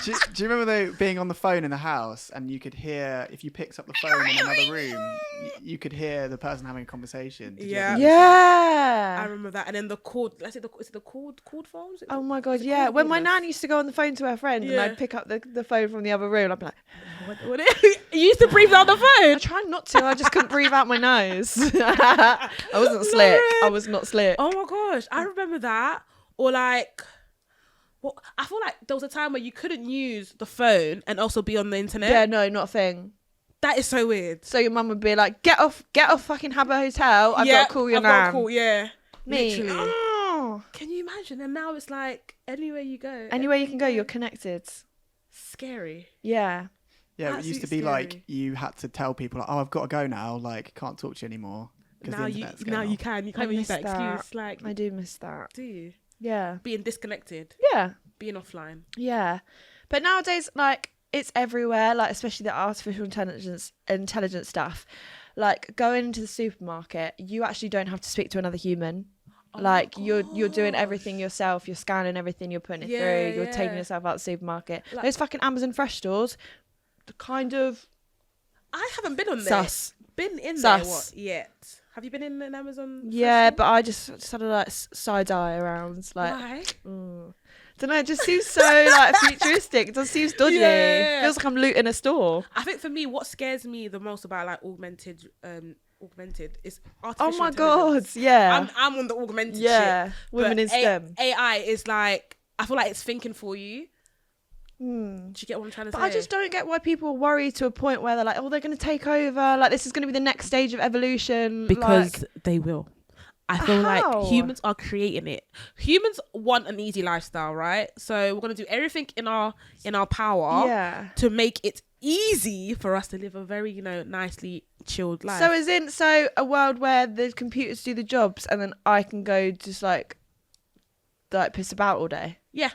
Speaker 1: Do you remember though being on the phone in the house and you could hear, if you picked up the phone in another room, you could hear the person having a conversation? Did you
Speaker 3: Yeah.
Speaker 1: ever-
Speaker 3: I
Speaker 2: Yeah.
Speaker 3: remember that. And then the cord, is it the cord phones?
Speaker 2: Oh my god,
Speaker 3: Is it
Speaker 2: yeah.
Speaker 3: called
Speaker 2: When my
Speaker 3: cordless?
Speaker 2: nan used to go on the phone to her friend and
Speaker 3: Yeah.
Speaker 2: I'd pick up the phone from the other room, I'd be like,
Speaker 3: You used to breathe down the
Speaker 2: I
Speaker 3: phone.
Speaker 2: tried not to, I just couldn't breathe out my nose. I wasn't slick. I was not slick.
Speaker 3: Oh my gosh, I remember that. Or like, well, I feel like there was a time where you couldn't use the phone and also be on the internet.
Speaker 2: Yeah, no, not a thing.
Speaker 3: That is so weird.
Speaker 2: So your mum would be like, get off fucking Habbo Hotel. I've got to call your
Speaker 3: I've got to
Speaker 2: nan.
Speaker 3: call, yeah.
Speaker 2: Me.
Speaker 3: Literally.
Speaker 2: Oh.
Speaker 3: Can you imagine? And now it's like anywhere you go.
Speaker 2: Anywhere you can go, you're connected.
Speaker 3: Scary.
Speaker 2: Yeah.
Speaker 1: Yeah, it used to be
Speaker 3: Absolutely
Speaker 1: like
Speaker 3: scary.
Speaker 1: you had to tell people, like, oh, I've got to go now. Like, can't talk to you anymore. 'Cause the
Speaker 3: Now you
Speaker 1: internet's going off.
Speaker 3: can. You
Speaker 2: I
Speaker 3: can't use
Speaker 2: miss
Speaker 3: that
Speaker 2: that.
Speaker 3: excuse. Like,
Speaker 2: I do miss that.
Speaker 3: do you?
Speaker 2: Yeah.
Speaker 3: Being disconnected,
Speaker 2: Yeah.
Speaker 3: being offline.
Speaker 2: Yeah. But nowadays, like, it's everywhere, like, especially the artificial intelligence stuff. Like, going into the supermarket, you actually don't have to speak to another human. Like, you're doing everything yourself. You're scanning everything. You're putting it
Speaker 3: Yeah,
Speaker 2: through. You're taking
Speaker 3: yeah.
Speaker 2: yourself out the supermarket.
Speaker 3: Like-
Speaker 2: Those fucking Amazon Fresh stores, the kind of
Speaker 3: I haven't been on there.
Speaker 2: sus.
Speaker 3: Been in
Speaker 2: Sus.
Speaker 3: there what yet? Have you been in an Amazon?
Speaker 2: Yeah,
Speaker 3: Fresh
Speaker 2: but I just had a like side eye around. Like,
Speaker 3: Why?
Speaker 2: don't know. It just seems so like futuristic. It just seems dodgy.
Speaker 3: Yeah.
Speaker 2: Feels like I'm looting a store.
Speaker 3: I think for me, what scares me the most about like augmented is
Speaker 2: Oh
Speaker 3: artificial
Speaker 2: my
Speaker 3: intelligence.
Speaker 2: god. Yeah.
Speaker 3: I'm on the augmented
Speaker 2: Yeah.
Speaker 3: shit.
Speaker 2: Women
Speaker 3: but
Speaker 2: in STEM.
Speaker 3: AI is like, I feel like it's thinking for you.
Speaker 2: Hmm.
Speaker 3: Do you get what I'm trying to
Speaker 2: But
Speaker 3: say?
Speaker 2: I just don't get why people are worried to a point where they're like, oh, they're going to take over. Like, this is going to be the next stage of evolution.
Speaker 3: Because
Speaker 2: like,
Speaker 3: they will. I feel
Speaker 2: How?
Speaker 3: like humans are creating it. Humans want an easy lifestyle, right? So we're gonna do everything in our power
Speaker 2: yeah.
Speaker 3: to make it easy for us to live a very, nicely chilled life.
Speaker 2: So a world where the computers do the jobs and then I can go just like piss about all day.
Speaker 3: yeah.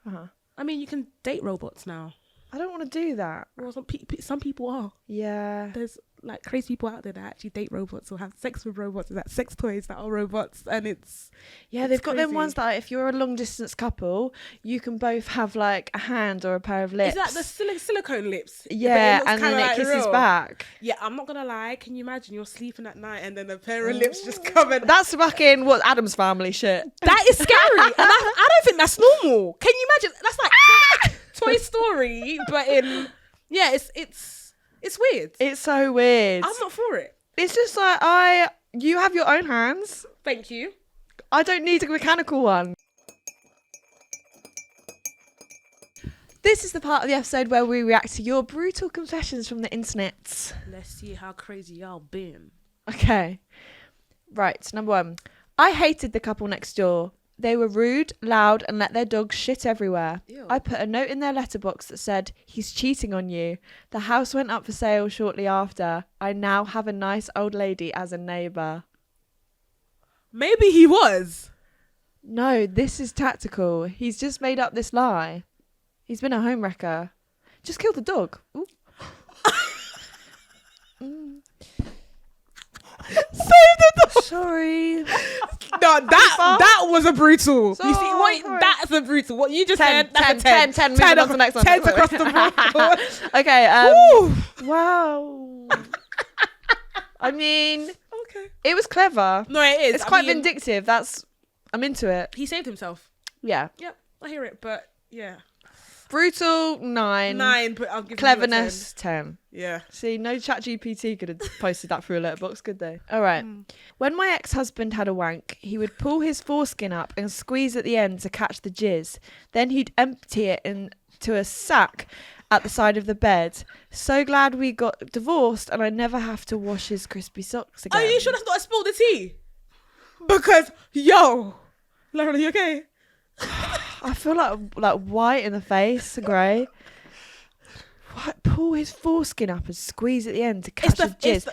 Speaker 2: Uh-huh.
Speaker 3: I mean, you can date robots now.
Speaker 2: I don't want to do that.
Speaker 3: Well, some people are.
Speaker 2: Yeah.
Speaker 3: There's like crazy people out there that actually date robots or have sex with robots, and that sex toys that are robots, and it's
Speaker 2: Yeah,
Speaker 3: It's
Speaker 2: they've got them
Speaker 3: crazy.
Speaker 2: ones that if you're a long distance couple, you can both have like a hand or a pair of lips.
Speaker 3: is that the silicone lips?
Speaker 2: yeah,
Speaker 3: But it looks
Speaker 2: and then
Speaker 3: kinda
Speaker 2: it
Speaker 3: like
Speaker 2: kisses
Speaker 3: real.
Speaker 2: back.
Speaker 3: Yeah, I'm not gonna lie. Can you imagine you're sleeping at night and then a pair of lips just covered?
Speaker 2: That's fucking what Adam's Family shit.
Speaker 3: That is scary, and I don't think that's normal. Can you imagine? That's like Toy Story, but in it's weird.
Speaker 2: It's so weird.
Speaker 3: I'm not for it.
Speaker 2: It's just like you have your own hands.
Speaker 3: Thank you.
Speaker 2: I don't need a mechanical one. This is the part of the episode where we react to your brutal confessions from the internet.
Speaker 3: Let's see how crazy y'all been.
Speaker 2: Okay. Right, number 1. I hated the couple next door. They were rude, loud, and let their dogs shit everywhere.
Speaker 3: Ew.
Speaker 2: I put a note in their letterbox that said, he's cheating on you. The house went up for sale shortly after. I now have a nice old lady as a neighbour.
Speaker 3: Maybe he was.
Speaker 2: No, this is tactical. He's just made up this lie. He's been a homewrecker. Just kill the dog. Ooh.
Speaker 3: Save the dog.
Speaker 2: Sorry.
Speaker 3: No, that was a brutal. You see,
Speaker 2: Sorry.
Speaker 3: that's a brutal. What you just
Speaker 2: 10,
Speaker 3: said, that's
Speaker 2: 10,
Speaker 3: a 10.
Speaker 2: 10, moving on to the next one.
Speaker 3: 10 across the board.
Speaker 2: Okay,
Speaker 3: Woo.
Speaker 2: wow. I mean,
Speaker 3: Okay.
Speaker 2: it was clever.
Speaker 3: No, it is.
Speaker 2: It's
Speaker 3: I
Speaker 2: quite
Speaker 3: mean,
Speaker 2: vindictive. I'm into it.
Speaker 3: He saved himself.
Speaker 2: Yeah.
Speaker 3: Yep, I hear it, but yeah.
Speaker 2: Brutal, 9.
Speaker 3: 9, but I'll give
Speaker 2: Cleverness, 10.
Speaker 3: you a 10. Yeah.
Speaker 2: See, no ChatGPT could have posted that through a letterbox, could they? All right. When my ex-husband had a wank, he would pull his foreskin up and squeeze at the end to catch the jizz. Then he'd empty it into a sack at the side of the bed. So glad we got divorced and I never have to wash his crispy socks again.
Speaker 3: Are you sure that's not a spill the tea? Because, yo. Lauren, are you okay?
Speaker 2: I feel like white in the face, grey. What? Pull his foreskin up and squeeze at the end to catch the jizz.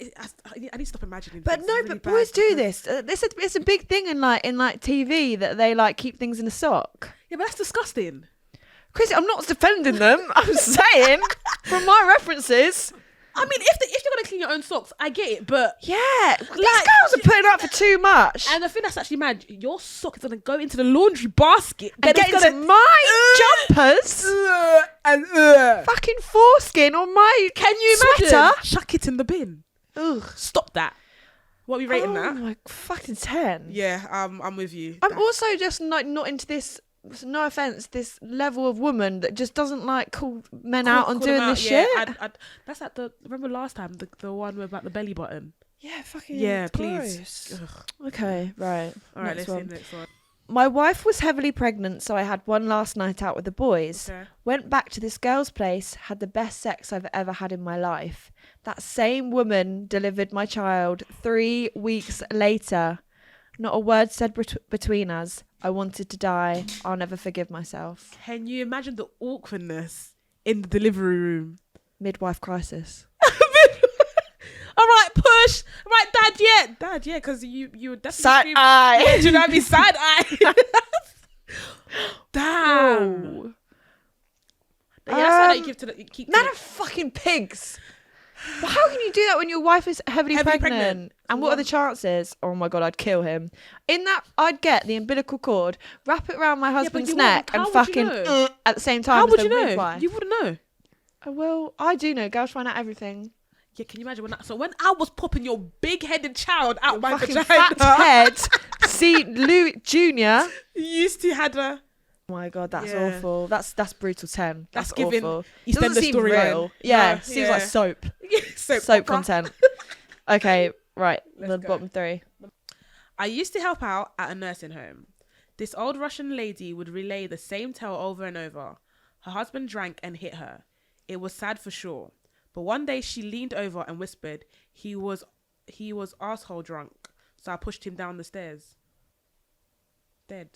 Speaker 3: I need to stop imagining.
Speaker 2: But
Speaker 3: this.
Speaker 2: no,
Speaker 3: It's really
Speaker 2: but boys
Speaker 3: bad
Speaker 2: do
Speaker 3: because-
Speaker 2: this. It's a big thing in TV that they like keep things in a sock.
Speaker 3: Yeah, but that's disgusting.
Speaker 2: Chrissy, I'm not defending them. I'm saying from my references.
Speaker 3: I mean, if you're gonna clean your own socks, I get it, but
Speaker 2: Yeah, these girls are putting up for too much.
Speaker 3: and the thing that's actually mad, your sock is gonna go into the laundry basket
Speaker 2: And get into my jumpers,
Speaker 3: and
Speaker 2: fucking foreskin on my
Speaker 3: can you imagine?
Speaker 2: sweater.
Speaker 3: Chuck it in the bin.
Speaker 2: Ugh.
Speaker 3: Stop that. What are we rating
Speaker 2: Oh
Speaker 3: that?
Speaker 2: my fucking 10.
Speaker 3: Yeah, I'm with you.
Speaker 2: I'm also just not into this. No offense, this level of woman that just doesn't like call men out on
Speaker 3: Call
Speaker 2: doing
Speaker 3: them out,
Speaker 2: this
Speaker 3: yeah,
Speaker 2: shit.
Speaker 3: that's like remember last time the one about the belly button.
Speaker 2: Yeah, fucking
Speaker 3: Yeah,
Speaker 2: please.
Speaker 3: please. Ugh.
Speaker 2: Okay, right.
Speaker 3: All right,
Speaker 2: next
Speaker 3: let's see
Speaker 2: one.
Speaker 3: the next one.
Speaker 2: My wife was heavily pregnant, so I had one last night out with the boys.
Speaker 3: Okay.
Speaker 2: Went back to this girl's place, had the best sex I've ever had in my life. That same woman delivered my child 3 weeks later. Not a word said between us. I wanted to die. I'll never forgive myself.
Speaker 3: Can you imagine the awkwardness in the delivery room?
Speaker 2: Midwife crisis.
Speaker 3: All right, push. All right, dad, yeah, because you would definitely
Speaker 2: Side
Speaker 3: scream-
Speaker 2: eye.
Speaker 3: Yeah, do you know what I mean? Side eye. Damn.
Speaker 2: Oh.
Speaker 3: Yeah, that's why you give to the you keep.
Speaker 2: Man of fucking pigs. Well, how can you do that when your wife is heavily pregnant?
Speaker 3: pregnant.
Speaker 2: And what are the chances? Oh my God, I'd kill him. In that, I'd get the umbilical cord, wrap it around my husband's
Speaker 3: you
Speaker 2: neck,
Speaker 3: wouldn't-
Speaker 2: and
Speaker 3: how would you
Speaker 2: fucking
Speaker 3: know?
Speaker 2: at the same time
Speaker 3: How
Speaker 2: as
Speaker 3: would
Speaker 2: the
Speaker 3: you know?
Speaker 2: midwife.
Speaker 3: You wouldn't know.
Speaker 2: Well, I do know. Girls find out everything.
Speaker 3: Yeah, can you imagine when I was popping your big-headed child out my
Speaker 2: Fucking
Speaker 3: vagina?
Speaker 2: fat head. See, Lou Jr.
Speaker 3: You used to had a.
Speaker 2: Oh my God, that's
Speaker 3: Yeah.
Speaker 2: awful. That's brutal 10.
Speaker 3: That's
Speaker 2: That's
Speaker 3: giving
Speaker 2: awful.
Speaker 3: EastEnders
Speaker 2: Doesn't seem
Speaker 3: storyline.
Speaker 2: real. Yeah,
Speaker 3: No,
Speaker 2: seems like
Speaker 3: yeah.
Speaker 2: soap.
Speaker 3: Soap
Speaker 2: Soap
Speaker 3: opera.
Speaker 2: content. Okay, right.
Speaker 3: Let's
Speaker 2: The
Speaker 3: go.
Speaker 2: bottom 3.
Speaker 3: I used to help out at a nursing home. This old Russian lady would relay the same tale over and over. Her husband drank and hit her. It was sad for sure. But one day she leaned over and whispered, he was asshole drunk. So I pushed him down the stairs. Dead.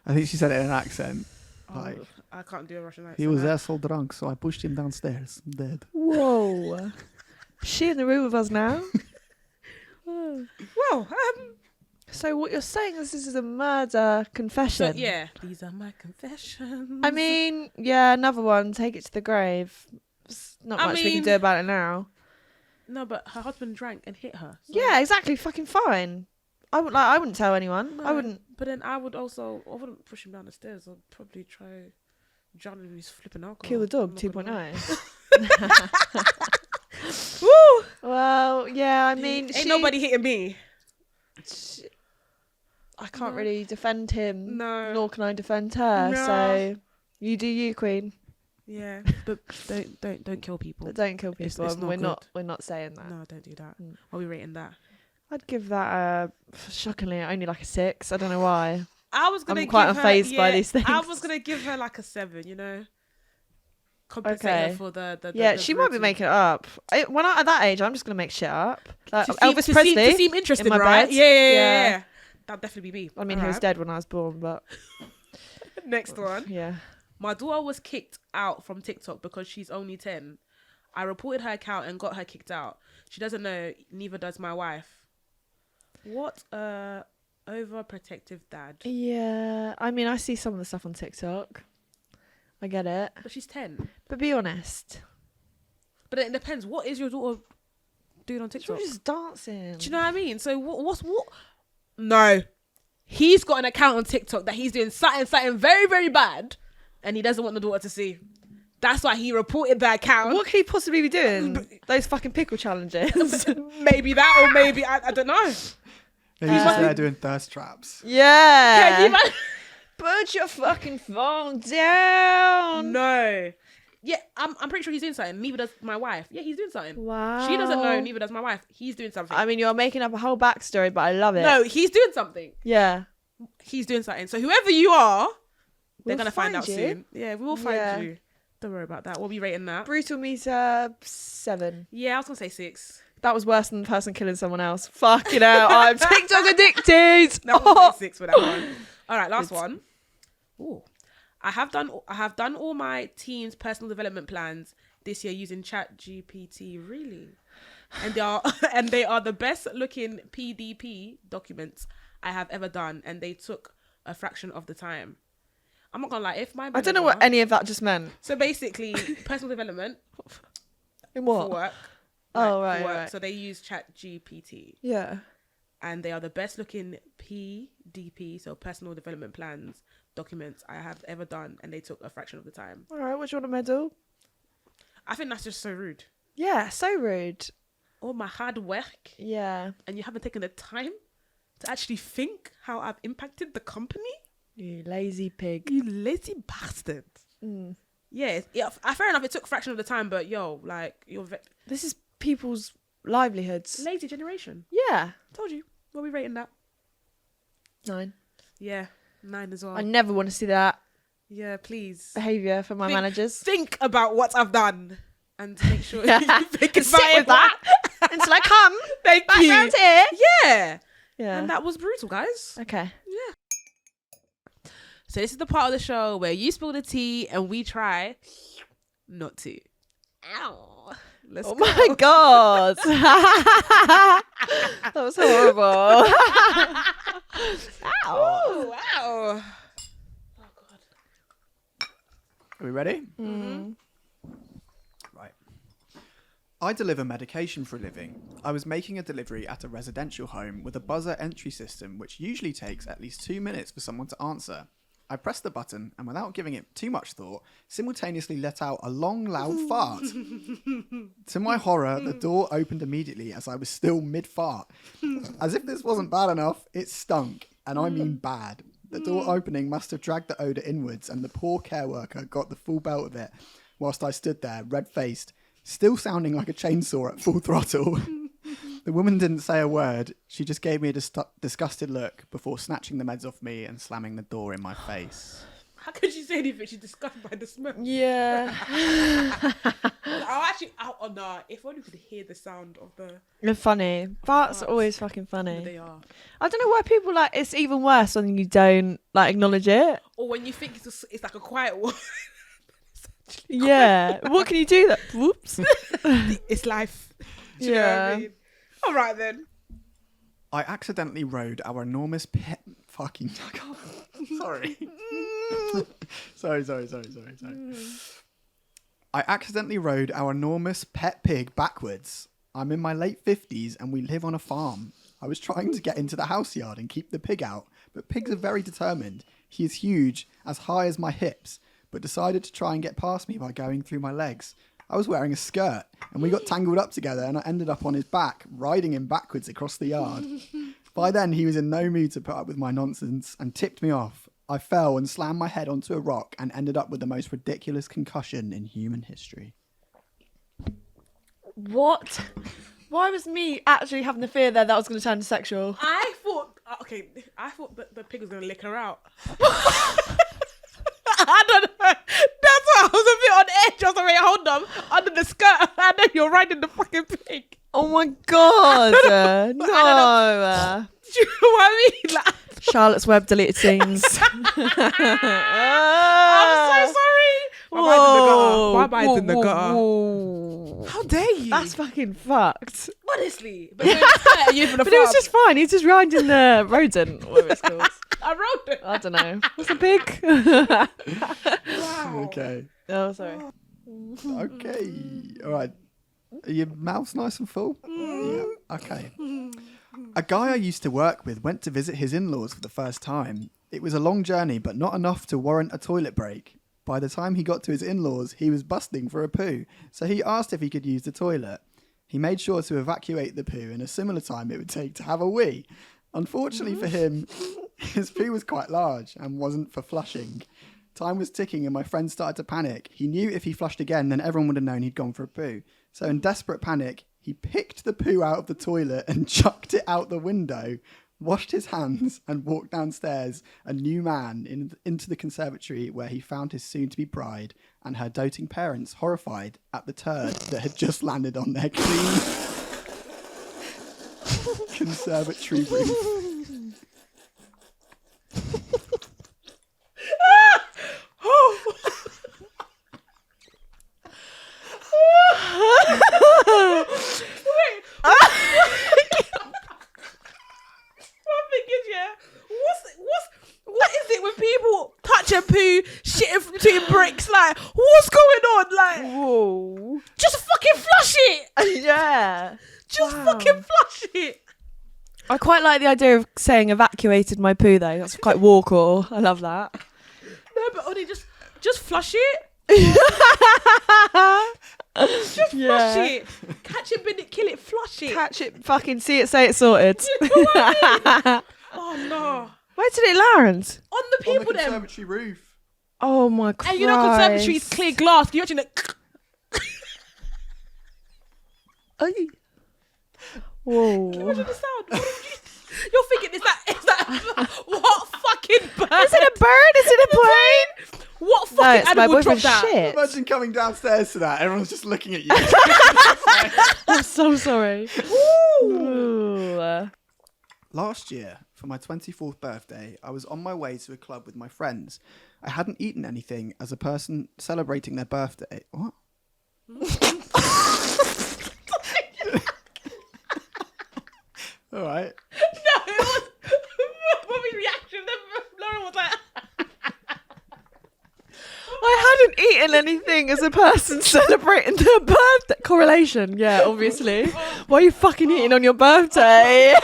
Speaker 1: I think she said it in an accent. Like,
Speaker 3: Oh, I can't do a Russian accent.
Speaker 1: he was
Speaker 3: now.
Speaker 1: asshole drunk, so I pushed him downstairs. Dead.
Speaker 2: Whoa. Is she in the room with us now?
Speaker 3: Well,
Speaker 2: So what you're saying is this is a murder confession?
Speaker 3: so yeah, these are my confessions.
Speaker 2: I mean, yeah, another one. Take it to the grave. There's not
Speaker 3: I
Speaker 2: much we can
Speaker 3: mean-
Speaker 2: do about it now.
Speaker 3: no, but her husband drank and hit her. So-
Speaker 2: Yeah, exactly. Fucking fine. I wouldn't tell anyone. I
Speaker 3: No,
Speaker 2: wouldn't.
Speaker 3: But then I wouldn't push him down the stairs. I'd probably try drowning in his flipping alcohol.
Speaker 2: Kill the dog
Speaker 3: I'm not gonna lie.
Speaker 2: 2.0. Woo! Well, yeah, I mean,
Speaker 3: Ain't nobody hitting me.
Speaker 2: I can't
Speaker 3: No.
Speaker 2: really defend him.
Speaker 3: No.
Speaker 2: Nor can I defend her.
Speaker 3: No.
Speaker 2: So you do you, Queen.
Speaker 3: Yeah, but don't kill people.
Speaker 2: But don't kill people.
Speaker 3: It's
Speaker 2: and
Speaker 3: not
Speaker 2: we're not saying that.
Speaker 3: No, don't do that.
Speaker 2: Mm.
Speaker 3: Are we rating that?
Speaker 2: I'd give that shockingly only like a 6. I don't know why.
Speaker 3: I was gonna.
Speaker 2: I'm quite
Speaker 3: give
Speaker 2: unfazed by
Speaker 3: her,
Speaker 2: these things.
Speaker 3: I was gonna give her like a 7. You know, compensate
Speaker 2: Okay.
Speaker 3: her for the
Speaker 2: Yeah,
Speaker 3: the
Speaker 2: she might be
Speaker 3: brutal-
Speaker 2: making it up. When I at that age, I'm just gonna make shit up. Like
Speaker 3: to
Speaker 2: Elvis
Speaker 3: seem,
Speaker 2: Presley.
Speaker 3: to seem interesting,
Speaker 2: my
Speaker 3: right?
Speaker 2: bed.
Speaker 3: Yeah. That'd definitely be me.
Speaker 2: I mean, he was dead when I was born, but
Speaker 3: Next one.
Speaker 2: yeah.
Speaker 3: My daughter was kicked out from TikTok because she's only 10. I reported her account and got her kicked out. She doesn't know, neither does my wife. What a overprotective dad.
Speaker 2: Yeah, I mean, I see some of the stuff on TikTok. I get it.
Speaker 3: But she's 10.
Speaker 2: But be honest.
Speaker 3: But it depends. What is your daughter doing on
Speaker 2: She's
Speaker 3: TikTok?
Speaker 2: just dancing.
Speaker 3: Do you know what I mean? So what? No. He's got an account on TikTok that he's doing something very, very bad, and he doesn't want the daughter to see. That's why he reported that account.
Speaker 2: What could he possibly be doing? Those fucking pickle challenges.
Speaker 3: Maybe that, or maybe I don't know.
Speaker 1: Maybe he's just there doing thirst traps.
Speaker 2: Yeah.
Speaker 3: Can you imagine?
Speaker 2: Put your fucking phone down.
Speaker 3: No. Yeah, I'm pretty sure he's doing something. Neither does my wife. Yeah, he's doing something.
Speaker 2: Wow.
Speaker 3: She doesn't know. Neither does my wife. He's doing something.
Speaker 2: I mean, you're making up a whole backstory, but I love it.
Speaker 3: No, he's doing something.
Speaker 2: Yeah.
Speaker 3: He's doing something. So whoever you are, they're
Speaker 2: We'll
Speaker 3: gonna find
Speaker 2: find
Speaker 3: out
Speaker 2: you.
Speaker 3: soon. Yeah, we will find
Speaker 2: Yeah.
Speaker 3: you. Don't worry about that. We'll be rating that.
Speaker 2: Brutal meter 7.
Speaker 3: Yeah, I was gonna say 6.
Speaker 2: That was worse than the person killing someone else. Fucking hell, I'm TikTok addicted.
Speaker 3: That was 6 for that one. All right, last
Speaker 2: Good.
Speaker 3: one. Ooh. I have done all my team's personal development plans this year using ChatGPT. Really, and they are the best looking PDP documents I have ever done, and they took a fraction of the time. I'm not gonna lie. If my
Speaker 2: I don't know what
Speaker 3: manager-
Speaker 2: any of that just meant.
Speaker 3: So basically, personal development.
Speaker 2: In
Speaker 3: for
Speaker 2: what?
Speaker 3: work.
Speaker 2: Oh,
Speaker 3: for
Speaker 2: right,
Speaker 3: work.
Speaker 2: right.
Speaker 3: So they use Chat GPT,
Speaker 2: Yeah.
Speaker 3: and they are the best looking PDP, so personal development plans documents I have ever done, and they took a fraction of the time.
Speaker 2: All right, what do you want a medal?
Speaker 3: I think that's just so rude.
Speaker 2: Yeah, so rude.
Speaker 3: All my hard work,
Speaker 2: Yeah.
Speaker 3: and you haven't taken the time to actually think how I've impacted the company.
Speaker 2: You lazy pig.
Speaker 3: You lazy bastard.
Speaker 2: Mm.
Speaker 3: Yeah, fair enough. It took a fraction of the time, but yo, like you're
Speaker 2: This is people's livelihoods.
Speaker 3: lazy generation.
Speaker 2: Yeah.
Speaker 3: Told you. What are we rating that?
Speaker 2: 9.
Speaker 3: Yeah, 9 as well.
Speaker 2: I never want to see that
Speaker 3: Yeah, please
Speaker 2: behaviour from my managers.
Speaker 3: think about what I've done and make sure
Speaker 2: Yeah.
Speaker 3: you think
Speaker 2: And sit
Speaker 3: about
Speaker 2: with that until I come
Speaker 3: Thank
Speaker 2: back
Speaker 3: you.
Speaker 2: round here.
Speaker 3: Yeah,
Speaker 2: Yeah.
Speaker 3: and that was brutal, guys.
Speaker 2: Okay.
Speaker 3: Yeah. So this is the part of the show where you spill the tea and we try not to. Ow. Let's
Speaker 2: Oh
Speaker 3: go.
Speaker 2: my god. That was horrible. Ow.
Speaker 3: Oh, wow. Oh god.
Speaker 1: Are we ready?
Speaker 2: Mm.
Speaker 1: Right. I deliver medication for a living. I was making a delivery at a residential home with a buzzer entry system which usually takes at least 2 minutes for someone to answer. I pressed the button and without giving it too much thought, simultaneously let out a long, loud fart. To my horror, the door opened immediately as I was still mid-fart. As if this wasn't bad enough, it stunk, and I mean bad. The door opening must have dragged the odour inwards and the poor care worker got the full belt of it whilst I stood there, red-faced, still sounding like a chainsaw at full throttle. The woman didn't say a word. She just gave me a disgusted look before snatching the meds off me and slamming the door in my face.
Speaker 3: How could she say anything? She's disgusted by the smell.
Speaker 2: Yeah.
Speaker 3: Oh no, if only we could hear the sound of the...
Speaker 2: They're funny. Farts are
Speaker 3: Farts.
Speaker 2: always fucking funny.
Speaker 3: They are.
Speaker 2: I don't know why people like it's even worse when you don't like acknowledge it.
Speaker 3: Or when you think it's like a quiet one.
Speaker 2: Yeah. What can you do that? Whoops.
Speaker 3: It's life. Do you know what I mean? All right then.
Speaker 1: I accidentally rode our enormous pet... Fucking... Sorry. Sorry. I accidentally rode our enormous pet pig backwards. I'm in my late 50s and we live on a farm. I was trying to get into the house yard and keep the pig out, but pigs are very determined. He is huge, as high as my hips, but decided to try and get past me by going through my legs. I was wearing a skirt and we got tangled up together and I ended up on his back, riding him backwards across the yard. By then, he was in no mood to put up with my nonsense and tipped me off. I fell and slammed my head onto a rock and ended up with the most ridiculous concussion in human history.
Speaker 2: What? Why was me actually having the fear there that was going to turn sexual?
Speaker 3: I thought that the pig was going to lick her out. I don't know. That's why I was a bit on edge. I was like, wait, hold on. Under the skirt, I know you're riding the fucking pig.
Speaker 2: Oh my god. No.
Speaker 3: Do you know what I mean? Like,
Speaker 2: Charlotte's Web deleted scenes.
Speaker 3: I'm so sorry. Why am I in the gutter?
Speaker 2: Whoa.
Speaker 3: How dare you?
Speaker 2: That's fucking fucked.
Speaker 3: Honestly. But, you from the
Speaker 2: But it was
Speaker 3: farm.
Speaker 2: just fine. He's just riding the rodent, whatever it's called.
Speaker 3: I wrote it.
Speaker 2: I don't know. What's a pig?
Speaker 3: Wow.
Speaker 1: Okay.
Speaker 2: Oh, sorry.
Speaker 1: Okay. All right. Are your mouth's nice and full? Yeah. Okay. A guy I used to work with went to visit his in-laws for the first time. It was a long journey, but not enough to warrant a toilet break. By the time he got to his in-laws, he was busting for a poo, so he asked if he could use the toilet. He made sure to evacuate the poo in a similar time it would take to have a wee. Unfortunately for him, his poo was quite large and wasn't for flushing. Time was ticking and my friend started to panic. He knew if he flushed again, then everyone would have known he'd gone for a poo. So in desperate panic, he picked the poo out of the toilet and chucked it out the window, washed his hands and walked downstairs, a new man, into the conservatory where he found his soon-to-be bride and her doting parents horrified at the turd that had just landed on their clean conservatory roof.
Speaker 3: What is it when people touch a poo, shit between bricks? Like, what's going on? Like,
Speaker 2: Whoa.
Speaker 3: just fucking flush
Speaker 2: Yeah.
Speaker 3: Just
Speaker 2: Wow.
Speaker 3: fucking flush it.
Speaker 2: I quite like the idea of saying evacuated my poo though. That's quite walk-all. I love that.
Speaker 3: No, but Odie, just flush it. Just flush it. Catch it, bin it, kill it, flush it.
Speaker 2: Catch it, fucking see it, say it, sorted.
Speaker 3: You know what I mean? Oh no.
Speaker 2: Where did it land?
Speaker 3: On the
Speaker 1: On
Speaker 3: people
Speaker 1: the
Speaker 3: then.
Speaker 1: conservatory roof.
Speaker 2: Oh my Christ.
Speaker 3: And you know conservatory is clear glass. Can you imagine it?
Speaker 2: Ay. Whoa.
Speaker 3: Can you imagine the sound? What did you're thinking, is that what fucking bird?
Speaker 2: Is it a bird? Is it a plane?
Speaker 3: What
Speaker 2: No,
Speaker 3: fucking
Speaker 2: it's my
Speaker 3: animal dropped
Speaker 2: boyfriend's
Speaker 3: that?
Speaker 2: shit.
Speaker 1: Imagine coming downstairs to that. Everyone's just looking at you.
Speaker 2: I'm so sorry. Ooh.
Speaker 1: Last year, for my 24th birthday, I was on my way to a club with my friends. I hadn't eaten anything as a person celebrating their birthday. What? All right.
Speaker 3: No, it was Bobby's reaction. Then Lauren was like,
Speaker 2: I hadn't eaten anything as a person celebrating their birthday. Correlation, yeah, obviously. Why are you fucking eating on your birthday?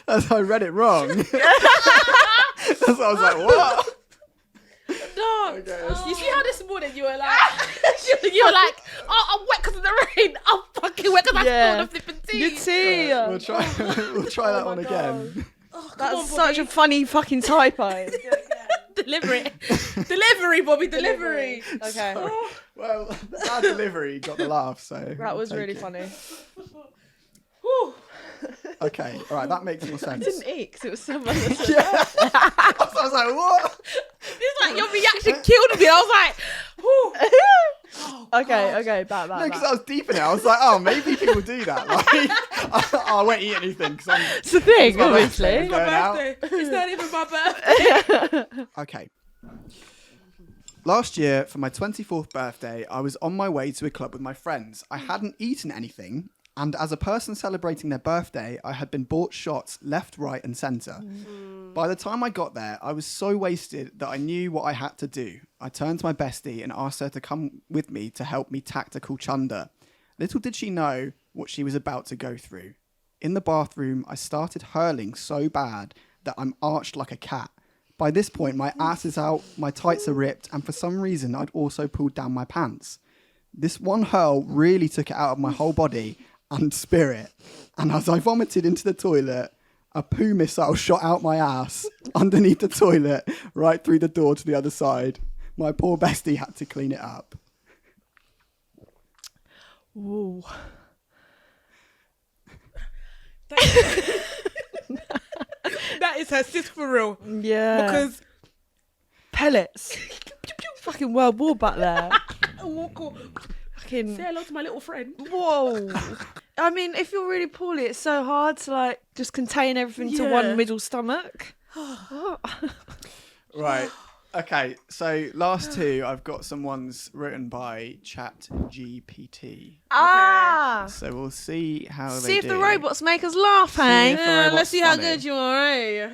Speaker 1: As I read it wrong. That's what I was like, what?
Speaker 3: dog.
Speaker 1: Okay, that's-
Speaker 3: You see how this morning you were like, you were like, oh, I'm wet because of the rain. I'm fucking wet because I spilled the flipping tea.
Speaker 2: Good tea.
Speaker 1: We'll try that one again.
Speaker 3: Oh, come
Speaker 2: That's
Speaker 3: on,
Speaker 2: such a
Speaker 3: Bobby.
Speaker 2: funny fucking typo.
Speaker 3: Delivery. Delivery, Bobby, delivery.
Speaker 2: Okay.
Speaker 1: Well, our delivery got the laugh, so
Speaker 2: That was
Speaker 1: take
Speaker 2: really
Speaker 1: it.
Speaker 2: funny.
Speaker 3: Whew.
Speaker 1: Okay, all right, that makes more sense.
Speaker 2: Didn't eat 'cause it was so much.
Speaker 1: Yeah. I was like, what?
Speaker 3: It's like your reaction killed me. I was like, whew. Oh,
Speaker 2: Okay,
Speaker 3: God.
Speaker 2: okay, back.
Speaker 1: No, because I was deep in it. I was like, oh, maybe people do that. Like, I won't eat anything because I'm.
Speaker 2: It's the thing,
Speaker 1: my
Speaker 2: obviously.
Speaker 1: birthday.
Speaker 3: My
Speaker 1: Going out.
Speaker 3: birthday. It's not even my birthday.
Speaker 1: Okay. Last year, for my 24th birthday, I was on my way to a club with my friends. I hadn't eaten anything, and as a person celebrating their birthday, I had been bought shots left, right, and centre. By the time I got there, I was so wasted that I knew what I had to do. I turned to my bestie and asked her to come with me to help me tactical chunder. Little did she know what she was about to go through. In the bathroom, I started hurling so bad that I'm arched like a cat. By this point, my ass is out, my tights are ripped, and for some reason, I'd also pulled down my pants. This one hurl really took it out of my whole body and spirit. And as I vomited into the toilet, a poo missile shot out my ass underneath the toilet, right through the door to the other side. My poor bestie had to clean it up.
Speaker 2: Whoa.
Speaker 3: That is her sis for real.
Speaker 2: Yeah.
Speaker 3: Because
Speaker 2: pellets. Fucking World War back there.
Speaker 3: say
Speaker 2: Fucking.
Speaker 3: hello to my little friend.
Speaker 2: Whoa. I mean, if you're really poorly, it's so hard to like just contain everything to
Speaker 3: Yeah.
Speaker 2: one middle stomach.
Speaker 1: Right. Okay, so last two, I've got some ones written by ChatGPT.
Speaker 2: Ah.
Speaker 1: So we'll see how they
Speaker 2: See if
Speaker 1: do.
Speaker 2: the robots make us laugh,
Speaker 1: See
Speaker 2: hey?
Speaker 1: if the
Speaker 3: Let's
Speaker 1: robot's
Speaker 3: see how
Speaker 1: funny.
Speaker 3: good you are, eh?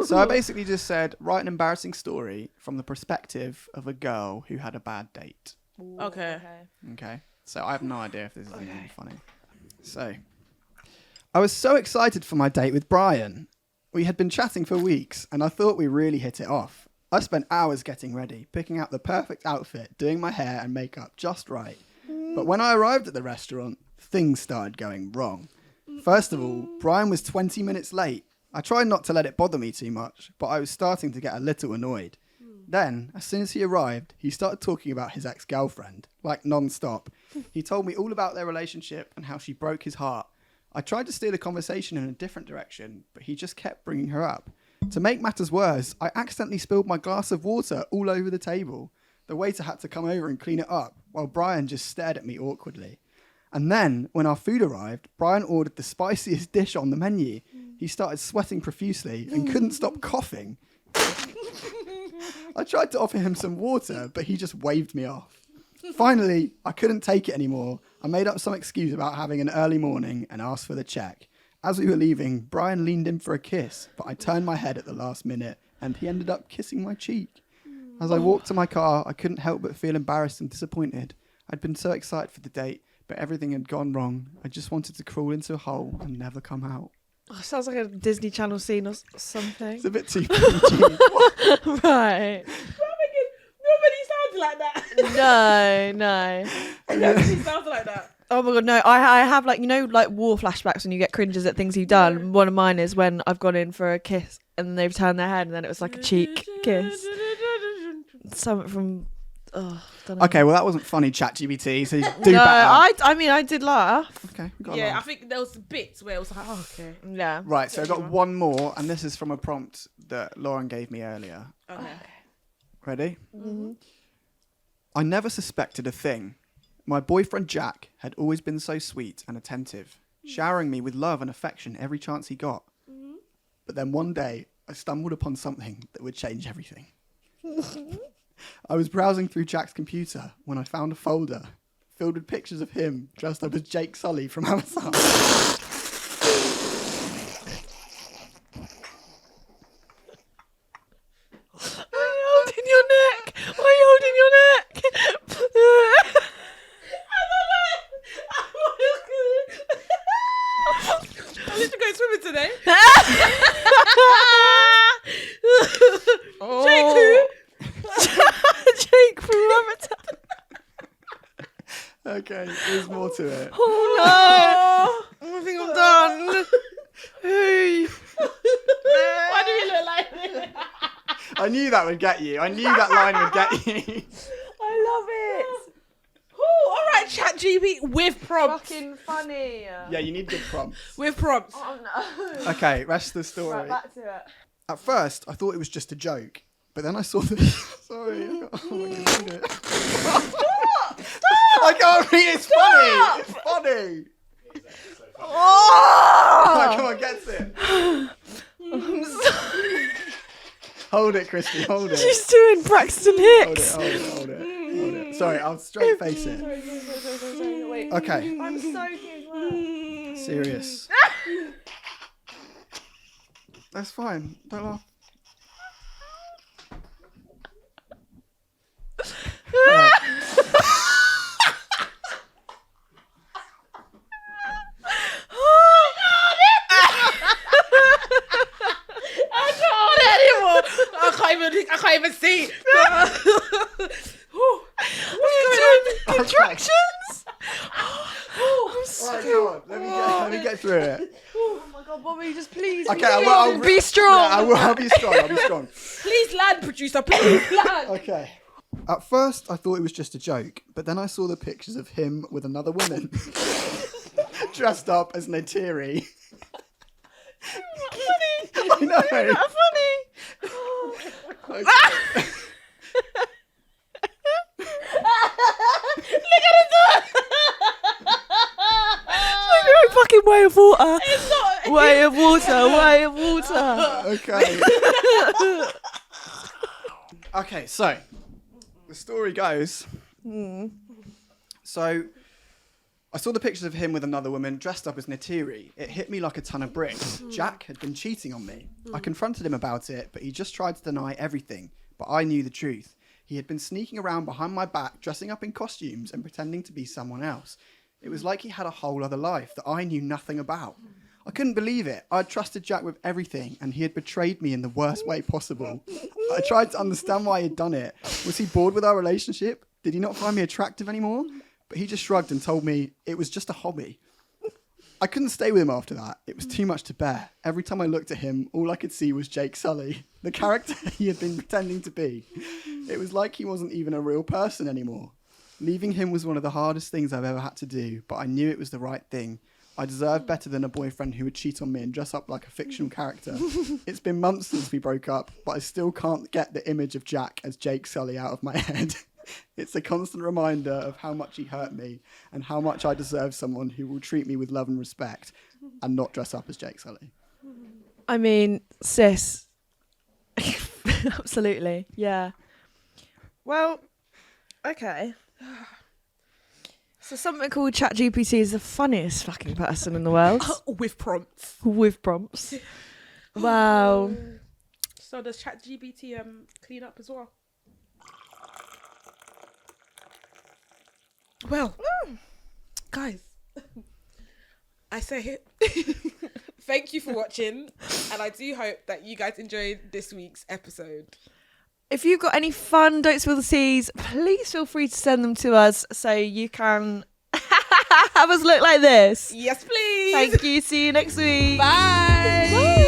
Speaker 1: So I basically just said, write an embarrassing story from the perspective of a girl who had a bad date.
Speaker 3: Okay.
Speaker 1: Okay, so I have no idea if this is going to be funny. So, I was so excited for my date with Brian. We had been chatting for weeks, and I thought we really hit it off. I spent hours getting ready, picking out the perfect outfit, doing my hair and makeup just right. But when I arrived at the restaurant, things started going wrong. First of all, Brian was 20 minutes late. I tried not to let it bother me too much, but I was starting to get a little annoyed. Then, as soon as he arrived, he started talking about his ex-girlfriend, like non-stop. He told me all about their relationship and how she broke his heart. I tried to steer the conversation in a different direction, but he just kept bringing her up. To make matters worse, I accidentally spilled my glass of water all over the table. The waiter had to come over and clean it up, while Brian just stared at me awkwardly. And then, when our food arrived, Brian ordered the spiciest dish on the menu. He started sweating profusely and couldn't stop coughing. I tried to offer him some water, but he just waved me off. Finally, I couldn't take it anymore. I made up some excuse about having an early morning and asked for the check. As we were leaving, Brian leaned in for a kiss, but I turned my head at the last minute and he ended up kissing my cheek. As I walked to my car, I couldn't help but feel embarrassed and disappointed. I'd been so excited for the date, but everything had gone wrong. I just wanted to crawl into a hole and never come out.
Speaker 2: Oh, sounds like a Disney Channel scene or something.
Speaker 1: It's a bit too PG.
Speaker 2: Right.
Speaker 3: Nobody sounds like that.
Speaker 2: No.
Speaker 3: Nobody sounds like that.
Speaker 2: Oh my god, no. I have like, you know, like war flashbacks when you get cringes at things you've done. One of mine is when I've gone in for a kiss and they've turned their head and then it was like a cheek kiss. Something from... Oh, don't know.
Speaker 1: Okay, well, that wasn't funny, ChatGPT, so you do
Speaker 2: No,
Speaker 1: better.
Speaker 2: I mean, I did laugh.
Speaker 1: Okay, we got
Speaker 3: Yeah,
Speaker 1: along.
Speaker 3: I think there was bits where it was like, oh, okay.
Speaker 2: Yeah.
Speaker 1: Right, so I've got one more, and this is from a prompt that Lauren gave me earlier.
Speaker 3: Okay.
Speaker 1: Ready?
Speaker 2: Mm-hmm.
Speaker 1: I never suspected a thing. My boyfriend Jack had always been so sweet and attentive, showering me with love and affection every chance he got. But then one day, I stumbled upon something that would change everything. I was browsing through Jack's computer when I found a folder filled with pictures of him dressed up as Jake Sully from Avatar.
Speaker 2: Why are you holding your neck? Why are you holding your neck?
Speaker 3: I need to go swimming today.
Speaker 2: Oh. Jake from Avatar.
Speaker 1: Okay, there's more to it.
Speaker 2: Oh no! I think I'm done. Hey.
Speaker 3: Why do you look like this?
Speaker 1: I knew that would get you. I knew that line would get you.
Speaker 2: I love it.
Speaker 3: Ooh, all right, ChatGPT with prompts.
Speaker 2: Fucking funny.
Speaker 1: Yeah, you need good prompts.
Speaker 3: With prompts.
Speaker 2: Oh no.
Speaker 1: Okay, rest of the story.
Speaker 2: Right, back to it.
Speaker 1: At first, I thought it was just a joke, but then I saw the... Sorry, I can't read it. I can't read it. It's funny. It's funny.
Speaker 2: Oh!
Speaker 1: Come on, get it. Hold it, Christy. Hold it.
Speaker 2: She's doing Braxton
Speaker 1: Hold it.
Speaker 2: Hicks.
Speaker 1: Hold it. Hold it. Hold it. Sorry, I'll straight face it.
Speaker 2: Sorry, wait.
Speaker 1: Okay.
Speaker 2: I'm soaking as well.
Speaker 1: Serious. That's fine. Don't laugh. Alright.
Speaker 3: I can't even see.
Speaker 2: Contractions.
Speaker 1: Alright, come on. Let me get through it.
Speaker 2: Oh my god, Bobby, just please.
Speaker 1: Okay, I'll
Speaker 2: be strong.
Speaker 1: Yeah, I'll be strong. I'll be strong.
Speaker 3: Please land, producer. Please land.
Speaker 1: Okay. At first, I thought it was just a joke, but then I saw the pictures of him with another woman, dressed up as Neytiri.
Speaker 2: Funny.
Speaker 1: I know.
Speaker 2: You're not funny.
Speaker 1: Okay.
Speaker 2: You're a fucking way of water.
Speaker 3: It's not.
Speaker 2: Way of water. Way of water.
Speaker 1: Okay. Okay, so the story goes. So I saw the pictures of him with another woman dressed up as Neytiri. It hit me like a ton of bricks. Jack had been cheating on me. I confronted him about it, but he just tried to deny everything. But I knew the truth. He had been sneaking around behind my back, dressing up in costumes and pretending to be someone else. It was like he had a whole other life that I knew nothing about. I couldn't believe it. I'd trusted Jack with everything, and he had betrayed me in the worst way possible. I tried to understand why he'd done it. Was he bored with our relationship? Did he not find me attractive anymore? But he just shrugged and told me it was just a hobby. I couldn't stay with him after that. It was too much to bear. Every time I looked at him, all I could see was Jake Sully, the character he had been pretending to be. It was like he wasn't even a real person anymore. Leaving him was one of the hardest things I've ever had to do, but I knew it was the right thing. I deserved better than a boyfriend who would cheat on me and dress up like a fictional character. It's been months since we broke up, but I still can't get the image of Jack as Jake Sully out of my head. It's a constant reminder of how much he hurt me and how much I deserve someone who will treat me with love and respect and not dress up as Jake Sully.
Speaker 2: I mean, sis. Absolutely. Yeah. Well, okay. So something called ChatGPT is the funniest fucking person in the world.
Speaker 3: With prompts.
Speaker 2: With prompts. Wow.
Speaker 3: So does ChatGPT clean up as well? Well, guys, I say thank you for watching, and I do hope that you guys enjoyed this week's episode.
Speaker 2: If you've got any fun Don't Spill the Seas, please feel free to send them to us so you can have us look like this.
Speaker 3: Yes, please.
Speaker 2: Thank you. See you next week.
Speaker 3: Bye.
Speaker 2: Bye.